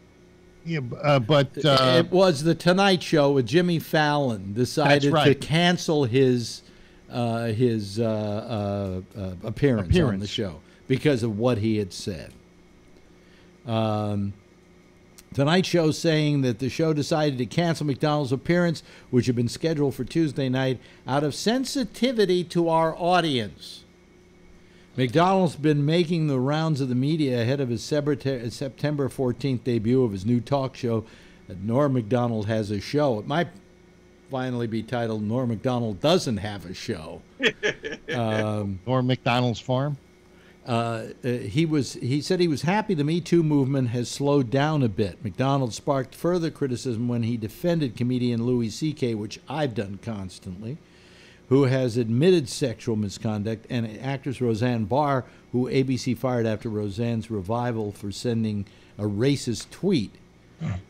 Yeah, but it was the Tonight Show with Jimmy Fallon decided to cancel his appearance on the show because of what he had said. Tonight Show saying that the show decided to cancel McDonald's appearance, which had been scheduled for Tuesday night, out of sensitivity to our audience. McDonald's been making the rounds of the media ahead of his September 14th debut of his new talk show. Norm Macdonald has a show. It might finally be titled Norm Macdonald Doesn't Have a Show. Norm Macdonald's Farm? He said he was happy the Me Too movement has slowed down a bit. McDonald sparked further criticism when he defended comedian Louis C.K., which I've done constantly, who has admitted sexual misconduct, and actress Roseanne Barr, who ABC fired after Roseanne's revival for sending a racist tweet.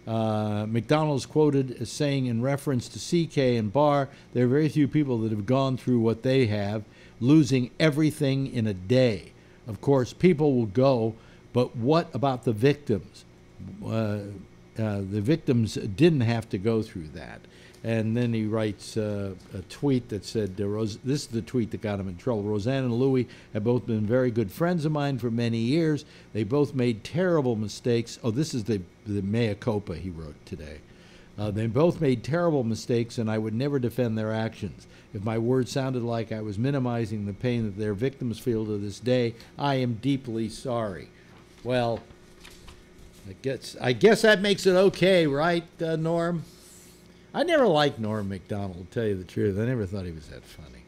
McDonald's quoted as saying in reference to C.K. and Barr, there are very few people that have gone through what they have, losing everything in a day. Of course, people will go, but what about the victims? The victims didn't have to go through that. And then he writes a tweet that said, this is the tweet that got him in trouble. Roseanne and Louis have both been very good friends of mine for many years. They both made terrible mistakes. Oh, this is the mea culpa he wrote today. They both made terrible mistakes, and I would never defend their actions. If my words sounded like I was minimizing the pain that their victims feel to this day, I am deeply sorry. Well, I guess that makes it okay, right, Norm? I never liked Norm Macdonald, to tell you the truth. I never thought he was that funny.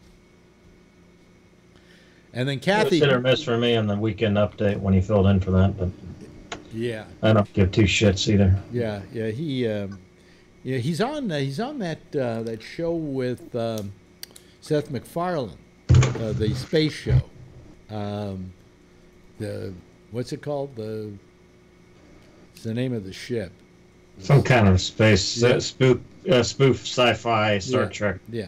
And then Kathy... It was hit or miss for me on the weekend update when he filled in for that, but yeah, I don't give two shits either. Yeah, he's on that show with Seth MacFarlane, the space show. What's it called? It's the name of the ship. Some kind of space spoof sci-fi Star Trek. Yeah.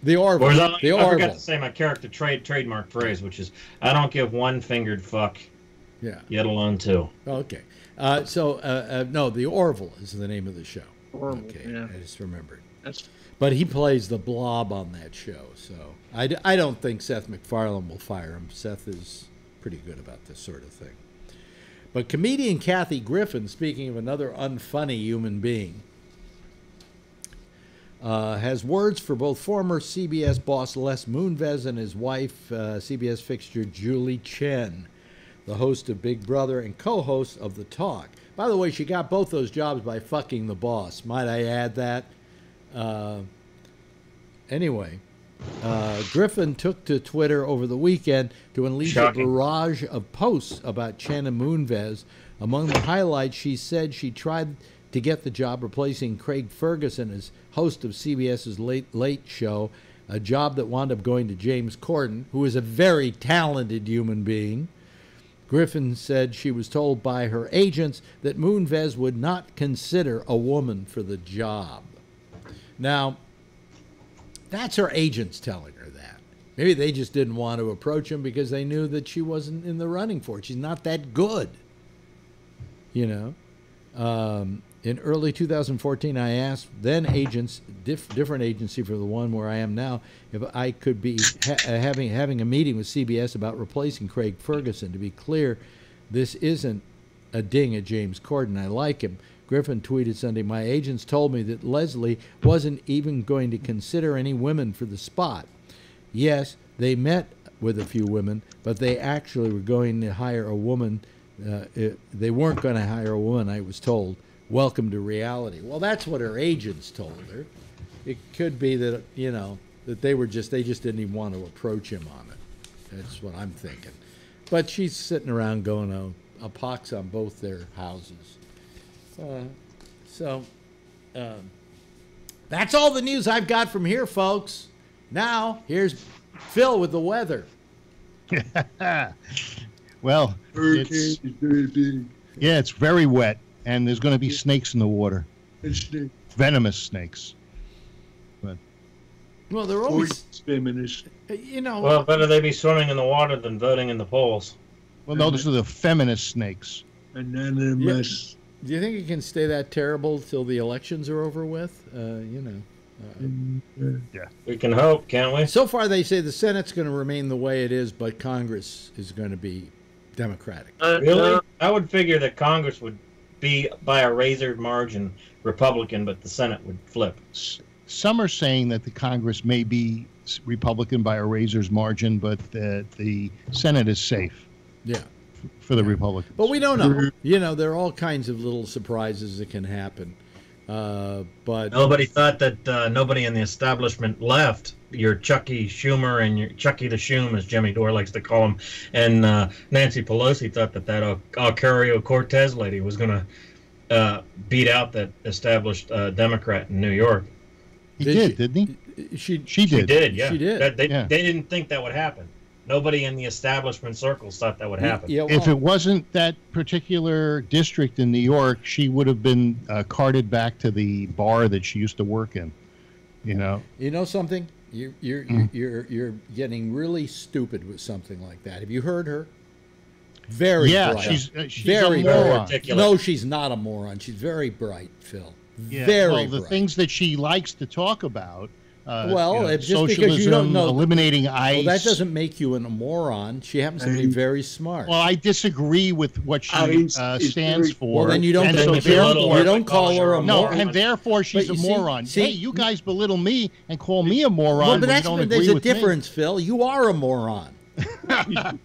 The Orville. I forgot to say my character trademark phrase, which is I don't give one-fingered fuck. Yeah. Yet alone two. Okay. No, the Orville is the name of the show. Orville, okay, yeah. I just remembered. That's... But he plays the Blob on that show, so I don't think Seth MacFarlane will fire him. Seth is pretty good about this sort of thing. But comedian Kathy Griffin, speaking of another unfunny human being, has words for both former CBS boss Les Moonves and his wife, CBS fixture Julie Chen, the host of Big Brother and co-host of The Talk. By the way, she got both those jobs by fucking the boss. Might I add that? Anyway, Griffin took to Twitter over the weekend to unleash a barrage of posts about Chen and Moonves. Among the highlights, she said she tried to get the job replacing Craig Ferguson as host of CBS's Late Late Show, a job that wound up going to James Corden, who is a very talented human being. Griffin said she was told by her agents that Moonves would not consider a woman for the job. Now, that's her agents telling her that. Maybe they just didn't want to approach him because they knew that she wasn't in the running for it. She's not that good, you know. In early 2014, I asked then agents, different agency for the one where I am now, if I could be having a meeting with CBS about replacing Craig Ferguson. To be clear, this isn't a ding at James Corden. I like him. Griffin tweeted Sunday, my agents told me that Leslie wasn't even going to consider any women for the spot. Yes, they met with a few women, but they actually were going to hire a woman. They weren't going to hire a woman, I was told. Welcome to reality. Well, that's what her agents told her. It could be that, you know, that they just didn't even want to approach him on it. That's what I'm thinking. But she's sitting around going, oh, a pox on both their houses. That's all the news I've got from here, folks. Now, here's Phil with the weather. Well, it's very wet, and there's going to be snakes in the water. Venomous snakes. But well, they're always feminist. You know. Well, better they be swimming in the water than voting in the polls. Well, no, those are the feminist snakes. Anonymous. Do you think it can stay that terrible till the elections are over with? Yeah. We can hope, can't we? So far, they say the Senate's going to remain the way it is, but Congress is going to be Democratic. Really? I would figure that Congress would be by a razor margin Republican, but the Senate would flip. Some are saying that the Congress may be Republican by a razor's margin, but the Senate is safe. Yeah. For the Republicans. But we don't know. You know, there are all kinds of little surprises that can happen. But nobody thought that nobody in the establishment left. Your Chucky Schumer and your Chucky the Schum, as Jimmy Dore likes to call him, and Nancy Pelosi thought that Ocasio-Cortez lady was going to beat out that established Democrat in New York. Didn't he? She did. She did, yeah. She did. They didn't think that would happen. Nobody in the establishment circles thought that would happen. Yeah, well, if it wasn't that particular district in New York, she would have been carted back to the bar that she used to work in. You know. You know something? You're getting really stupid with something like that. Have you heard her? Very bright. she's very a moron. bright. No, she's not a moron. She's very bright, Phil. Yeah, very the bright. things that she likes to talk about. Just socialism, because you don't know, eliminating ICE. Well, that doesn't make you a moron. She happens to be very smart. Well, I disagree with what she stands for. Well, then you don't. You don't call her a moron. No, and therefore she's a moron. Hey, you guys belittle me and call me a moron. Well, but there's a difference, me. Phil. You are a moron. Well,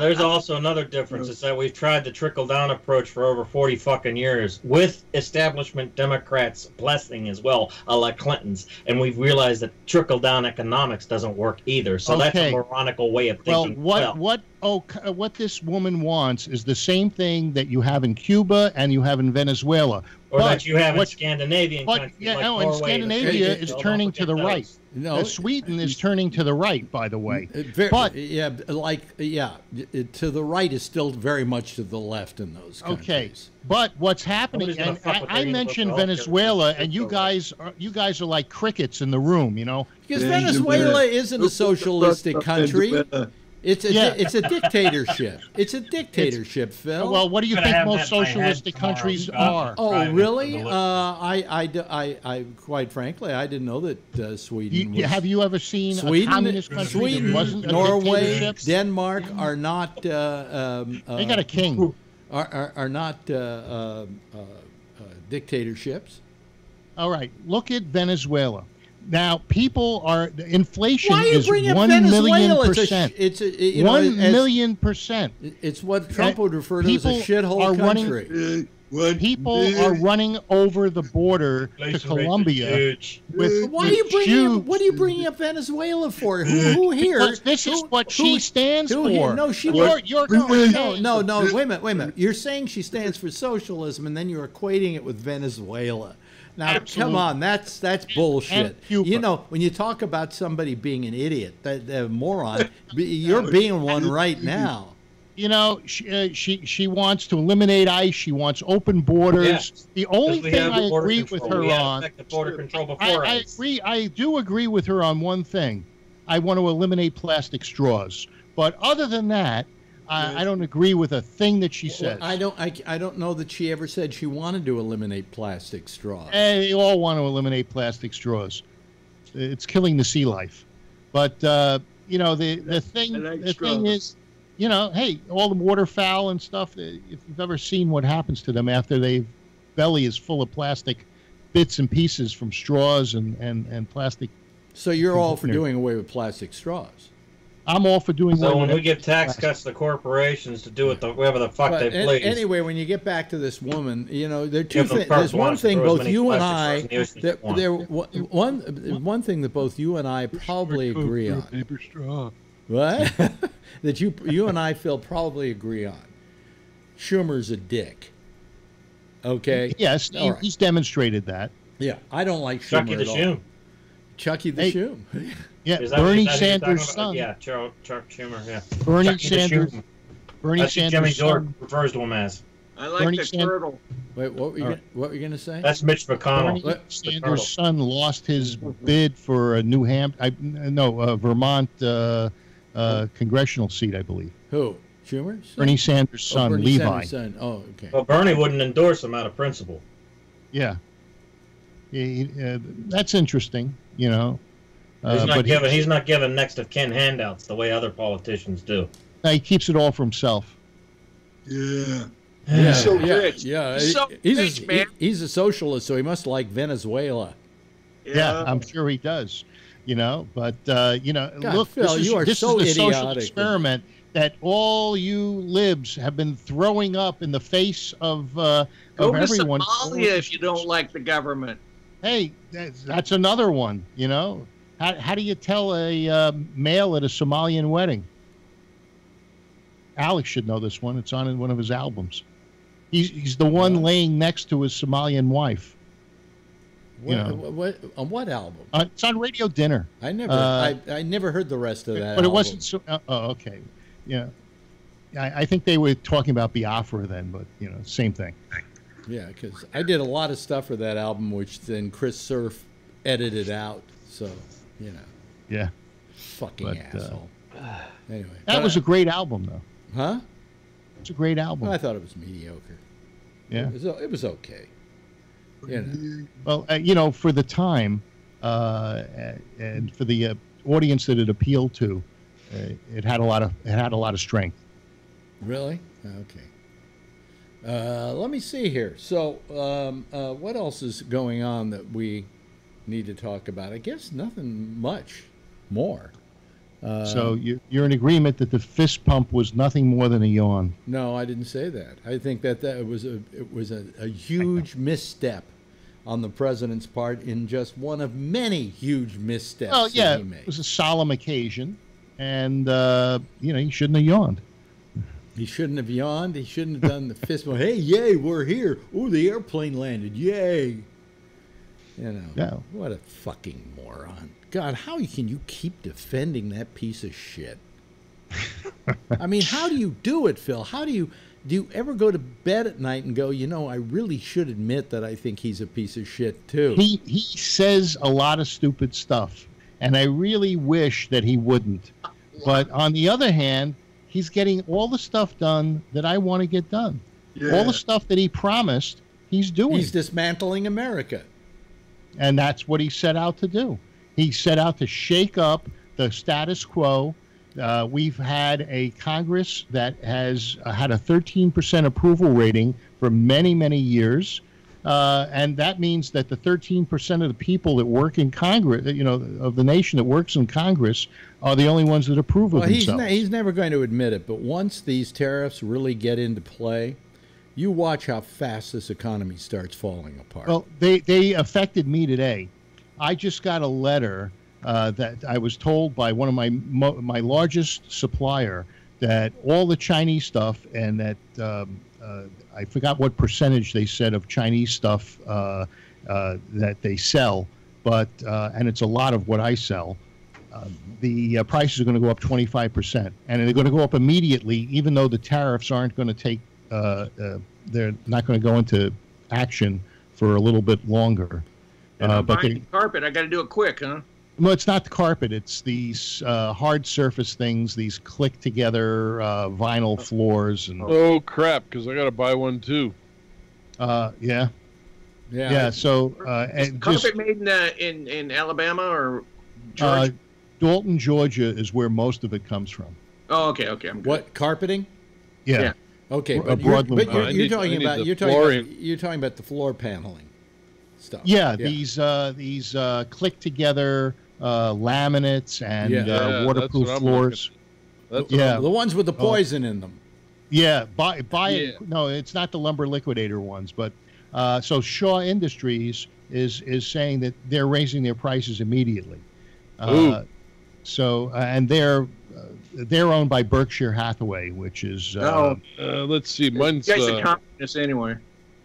there's also another difference. Is that we've tried the trickle-down approach for over 40 fucking years with establishment Democrats' blessing as well, a la Clinton's, and we've realized that trickle-down economics doesn't work either. So that's a moronical way of thinking. What this woman wants is the same thing that you have in Cuba and you have in Venezuela. Or that you have in Scandinavian countries like Norway. And Scandinavia is turning to the right. No, Sweden is turning to the right, by the way. To the right is still very much to the left in those countries. Okay, but what's happening? And I mentioned Venezuela, and you guys are like crickets in the room, you know. Because Venezuela isn't a socialistic country. It's a dictatorship. It's a dictatorship, Phil. Well, what do you think most socialistic countries are? Oh, really? I quite frankly, I didn't know that Sweden was. Have you ever seen a communist country Sweden, that wasn't a Norway, dictatorship? Denmark are not. They got a king. Are not dictatorships. All right, look at Venezuela. Now, inflation Why are you is bringing 1 Venezuela? million%. It's 1 million%. It's what Trump would refer to as a shithole country. People are running over the border to Colombia. Why are you bringing up, what are you bringing up Venezuela for? Who here? Because this is what she stands for. No, she. No, wait a minute. You're saying she stands for socialism, and then you're equating it with Venezuela. Now, come on, that's bullshit. You know, when you talk about somebody being an idiot, that moron, you're being one right now. You know, she wants to eliminate ICE. She wants open borders. Yeah. The only thing I agree with her on, I do agree with her on one thing. I want to eliminate plastic straws. But other than that, I don't agree with a thing that she says. I don't know that she ever said she wanted to eliminate plastic straws. They all want to eliminate plastic straws. It's killing the sea life. But you know, the thing is, you know, hey, all the waterfowl and stuff, if you've ever seen what happens to them after their belly is full of plastic bits and pieces from straws and plastic. So you're all for doing away with plastic straws? I'm all for doing away with. So when we give tax cuts to corporations to do it whatever the fuck they please. Anyway, when you get back to this woman, you know, there's one thing both you and I, one thing that both you and I probably agree on. Paper straw. What? That you and I, Phil, probably agree on. Schumer's a dick. Okay? Yes, he's demonstrated that. Yeah, I don't like Schumer at all. Chucky the Shoom. Yeah, Bernie Sanders' son. Yeah, Chuck Schumer, yeah. Bernie Sanders. Bernie Sanders' Jimmy Dore refers to him as. I like the turtle. Wait, what were you going to say? That's Mitch McConnell. Bernie Sanders' son lost his bid for a Vermont congressional seat, I believe. Who? Schumer? Bernie Sanders' son, Bernie Levi. Sanders' son. Oh, okay. Well, Bernie wouldn't endorse him out of principle. Yeah. That's interesting, you know. He's not giving next of kin handouts the way other politicians do. He keeps it all for himself. Yeah. He's so rich. Yeah. He's a socialist, so he must like Venezuela. Yeah, I'm sure he does. You know, but you know, God, look, Phil, this is so the social idiotic. experiment that all you libs have been throwing up in the face of Go to everyone. Somalia if you don't like the government. Hey, that's another one. You know, how do you tell a male at a Somalian wedding? Alex should know this one. It's on one of his albums. He's the one laying next to his Somalian wife. What on what album? It's on Radio Dinner. I never heard the rest of that. But album. It wasn't so. Oh, okay. Yeah, I think they were talking about Biafra then, but you know, same thing. Yeah, because I did a lot of stuff for that album, which then Chris Surf edited out. So, you know. Yeah. Fucking asshole. Anyway, that was a great album, though. Huh? It's a great album. I thought it was mediocre. Yeah. It was okay. You know. Well, you know, for the time, and for the audience that it appealed to, it had a lot of strength. Really? Okay. Let me see here. So, what else is going on that we need to talk about? I guess nothing much more. So you're in agreement that the fist pump was nothing more than a yawn? No, I didn't say that. I think that it was a huge misstep on the president's part in just one of many huge missteps that he made. It was a solemn occasion, and you know, he shouldn't have yawned. He shouldn't have yawned. He shouldn't have done the fist bump. Hey, yay, we're here. Oh, the airplane landed. Yay. You know, what a fucking moron. God, how can you keep defending that piece of shit? I mean, how do you do it, Phil? Do you ever go to bed at night and go, you know, I really should admit that I think he's a piece of shit, too? He says a lot of stupid stuff, and I really wish that he wouldn't. But on the other hand, he's getting all the stuff done that I want to get done. Yeah. All the stuff that he promised, he's doing. He's dismantling America. And that's what he set out to do. He set out to shake up the status quo. We've had a Congress that has had a 13% approval rating for many, many years. And that means that the 13% of the people that work in Congress, you know, of the nation that works in Congress, are the only ones that approve of themselves. He's never going to admit it, but once these tariffs really get into play, You watch how fast this economy starts falling apart. Well, they affected me today. I just got a letter that I was told by one of my largest supplier that all the Chinese stuff, and that I forgot what percentage they said of Chinese stuff that they sell, but and it's a lot of what I sell. The prices are going to go up 25%, and they're going to go up immediately, even though the tariffs aren't going to take. They're not going to go into action for a little bit longer. And I'm buying carpet. I got to do it quick, huh? No, it's not the carpet. It's these hard surface things, these click together vinyl floors. And oh crap! Because I got to buy one too. Yeah. So and carpet just, made in Alabama or Georgia? Dalton, Georgia, is where most of it comes from. Oh, okay, I'm good. What, carpeting? Yeah. Okay, but you're talking about the floor paneling stuff. Yeah, these click together laminates and waterproof floors. The ones with the poison in them. Yeah, buy it. No, it's not the Lumber Liquidator ones, but so Shaw Industries is saying that they're raising their prices immediately. And they're owned by Berkshire Hathaway, which is let's see, mine's you guys are communists anyway.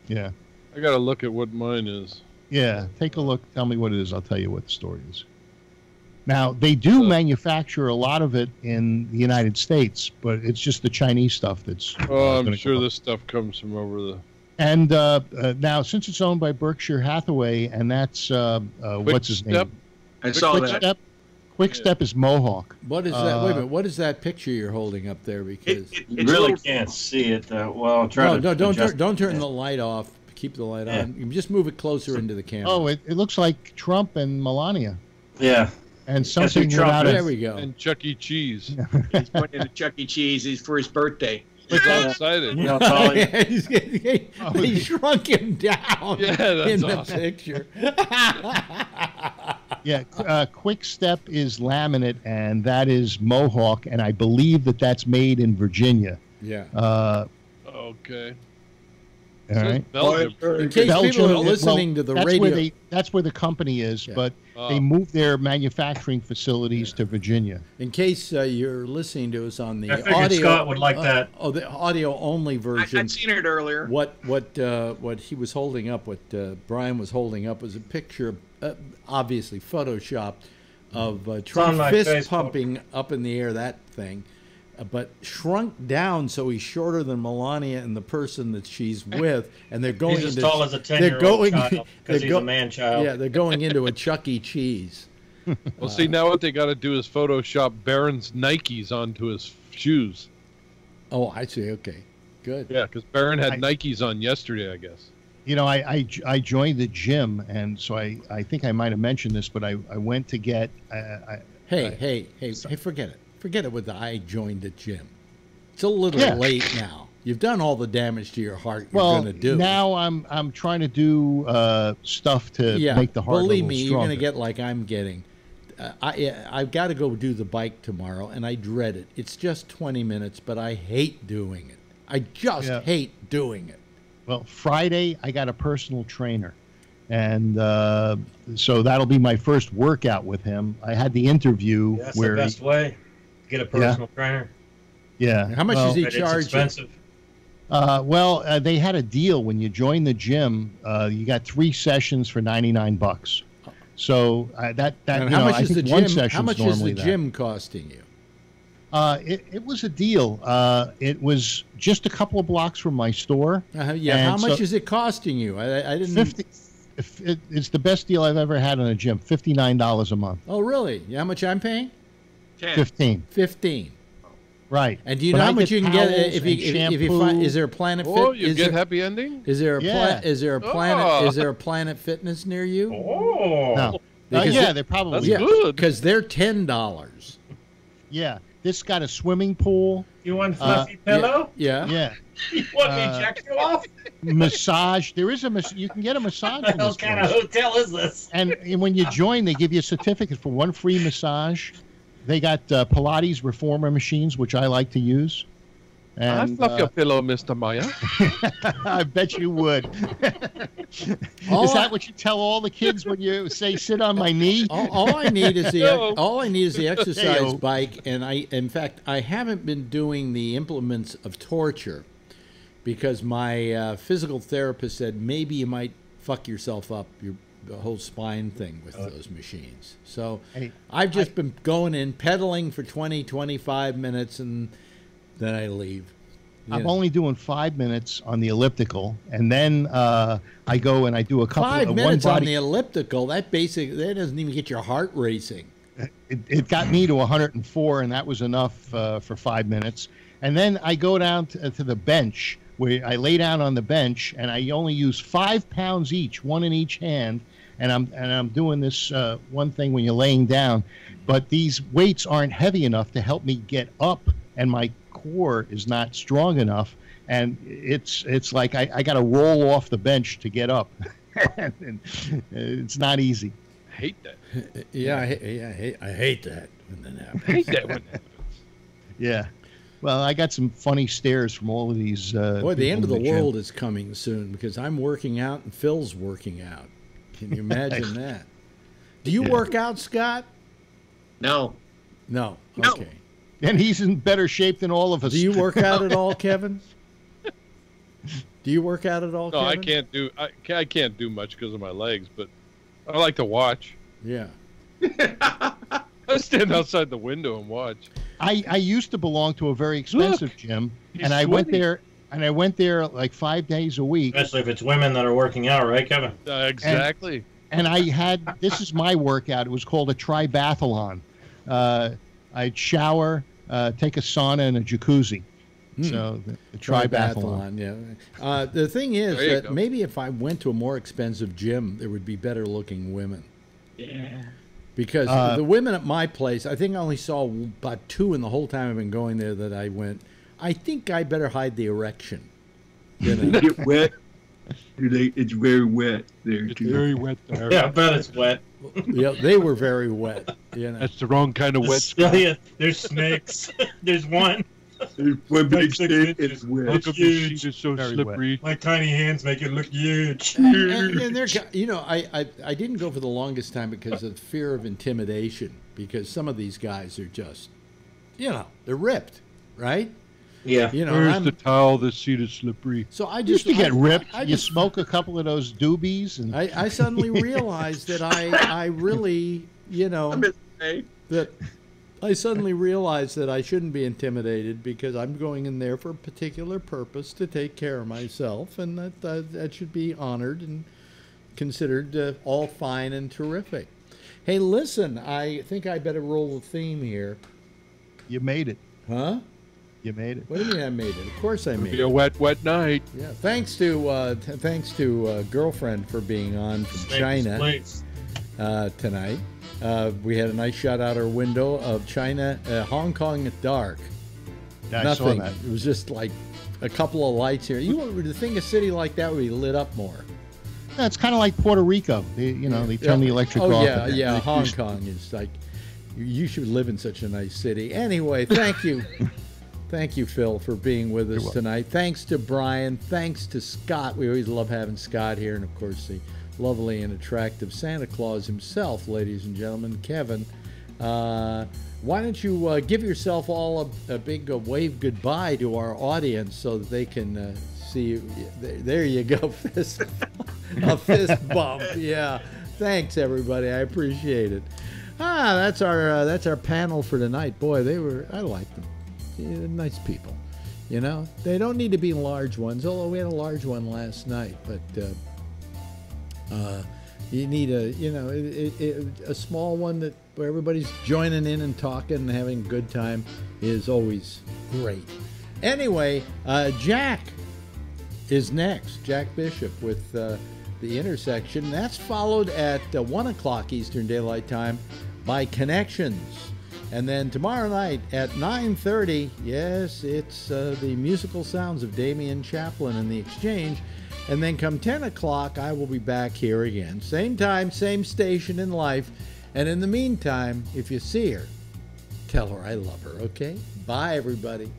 Yeah, I got to look at what mine is. Yeah, take a look. Tell me what it is. I'll tell you what the story is. Now, they do manufacture a lot of it in the United States, but it's just the Chinese stuff that's... I'm sure this stuff comes from over the... And now, since it's owned by Berkshire Hathaway, and that's... what's his name? I saw that. Quick Step is Mohawk. What is that? Wait a minute. What is that picture you're holding up there? Because you really can't see it. Well, don't turn the light off. Keep the light on. You just move it closer into the camera. Oh, it looks like Trump and Melania. Yeah. And something without there we go. And Chuck E. Cheese. He's going to Chuck E. Cheese. He's for his birthday. He's all excited. He shrunk him down in the picture. Quick Step is laminate, and that is Mohawk, and I believe that's made in Virginia. Yeah. Okay. All right. In case people are listening to the radio, that's where the company is, but they moved their manufacturing facilities to Virginia. In case you're listening to us on the audio, Scott would like that. Oh, the audio only version. I'd seen it earlier. What he was holding up, what Brian was holding up, was a picture, obviously photoshopped, of Trump fist pumping up in the air that thing. But shrunk down so he's shorter than Melania and the person that she's with, and they're going. He's as tall as a 10-year-old child because he's a man-child. Yeah, they're going into a Chuck E. Cheese. Well, see, now what they got to do is Photoshop Barron's Nikes onto his shoes. Oh, I see. Okay, good. Yeah, because Barron had Nikes on yesterday, I guess. You know, I joined the gym, and so I think I might have mentioned this, but I went to get. Hey, forget it. Forget it with the I joined the gym. It's a little late now. You've done all the damage to your heart you're going to do. Now I'm trying to do stuff to make the heart believe a little me, stronger. You're going to get like I'm getting. I've got to go do the bike tomorrow, and I dread it. It's just 20 minutes, but I hate doing it. I just hate doing it. Well, Friday, I got a personal trainer. And so that'll be my first workout with him. I had the interview That's where the best way. Get a personal trainer. Yeah. How much does he charge? It's expensive. They had a deal when you join the gym. You got 3 sessions for $99. So how much is the gym? How much is the gym costing you? It was a deal. It was just a couple of blocks from my store. How much is it costing you? I didn't. 50. It's the best deal I've ever had in a gym. $59 a month. Oh, really? How much I'm paying? 15. 15. Right. And do you know how much you can get if you find? Is there a Planet Fit? Oh, you get happy ending? Is there a Planet Fitness near you? Oh. No. They're probably good because they're $10. Yeah. This got a swimming pool. You want fluffy pillow? Yeah. You want me to check you off? Massage. There is you can get a massage. What the hell kind of hotel is this? And when you join, they give you a certificate for 1 free massage. They got Pilates reformer machines, which I like to use. And, I'd fluff your pillow, Mr. Maya. I bet you would. Is that what you tell all the kids when you say "sit on my knee"? All I need is the exercise bike, and in fact, I haven't been doing the implements of torture because my physical therapist said maybe you might fuck yourself up the whole spine thing with those machines. So I've just been going in, pedaling for 20, 25 minutes, and then I leave. I'm only doing 5 minutes on the elliptical, and then I go and I do a couple 5 minutes on the elliptical. That doesn't even get your heart racing. It got me to 104, and that was enough for 5 minutes. And then I go down to the bench, where I lay down on the bench, and I only use 5 pounds each, one in each hand. And I'm doing this one thing when you're laying down, but these weights aren't heavy enough to help me get up, and my core is not strong enough, and it's like I got to roll off the bench to get up. And it's not easy. I hate that. I hate that when that happens. I hate that when that happens. Yeah. Well, I got some funny stares from all of these. Boy, the end of the gym. world is coming soon because I'm working out and Phil's working out. Can you imagine that? Do you work out, Scott? No. No. No. Okay. And he's in better shape than all of us. Do you work out at all, Kevin? Do you work out at all, No, Kevin? I can't do much because of my legs, but I like to watch. Yeah. I stand outside the window and watch. I used to belong to a very expensive gym, and I went there. And I went there like 5 days a week. Especially if it's women that are working out, right, Kevin? Exactly. And I had, this is my workout. It was called a tribathlon. I'd shower, take a sauna, and a jacuzzi. So the tribathlon. Yeah. The thing is that maybe if I went to a more expensive gym, there would be better looking women. Yeah. Because the women at my place, I think I only saw about 2 in the whole time I've been going there that I went. I think I better hide the erection. You know? Get wet. It's very wet there. It's very wet there. Yeah, I bet it's wet. Yeah, they were very wet. You know? That's the wrong kind of wet. There's snakes. There's one. There's one big snake. It's wet. Look at the sheet is so Very slippery. My tiny hands make it look huge. And they're, you know, I didn't go for the longest time because of fear of intimidation. Because some of these guys are just, you know, they're ripped, right? Yeah. You know, Where's the towel? The seat is slippery. So I Just just to get ripped, I you smoke a couple of those doobies, and I suddenly realized that I really, you know, that I suddenly realized that I shouldn't be intimidated because I'm going in there for a particular purpose to take care of myself, and that should be honored and considered all fine and terrific. Hey, listen, I think I better roll the theme here. you made it. Huh? You made it. What do you mean I made it? Of course I It'll made be it. a wet, wet night. Yeah. Thanks to girlfriend for being on from China tonight. We had a nice shot out our window of China, Hong Kong at dark. Yeah, Nothing. I saw that. It was just like a couple of lights here. You would think a city like that would be lit up more. No, it's kind of like Puerto Rico. They turn the electric off. Oh yeah. Hong Kong is like you should live in such a nice city. Anyway, thank you. Thank you, Phil, for being with us tonight. Thanks to Brian. Thanks to Scott. We always love having Scott here. And, of course, the lovely and attractive Santa Claus himself, ladies and gentlemen, Kevin. Why don't you give yourself all a big wave goodbye to our audience so that they can see you. There you go. A fist bump. Yeah. Thanks, everybody. I appreciate it. That's our panel for tonight. Boy, I liked them. Nice people, you know. They don't need to be large ones, although we had a large one last night. But you need a small one where everybody's joining in and talking and having a good time is always great. Anyway, Jack is next. Jack Bishop with the Intersection. That's followed at 1 o'clock Eastern Daylight Time by Connections. And then tomorrow night at 9:30, yes, it's the musical sounds of Damian Chaplin and the Exchange. And then come 10 o'clock, I will be back here again. Same time, same station in life. And in the meantime, if you see her, tell her I love her, okay? Bye, everybody.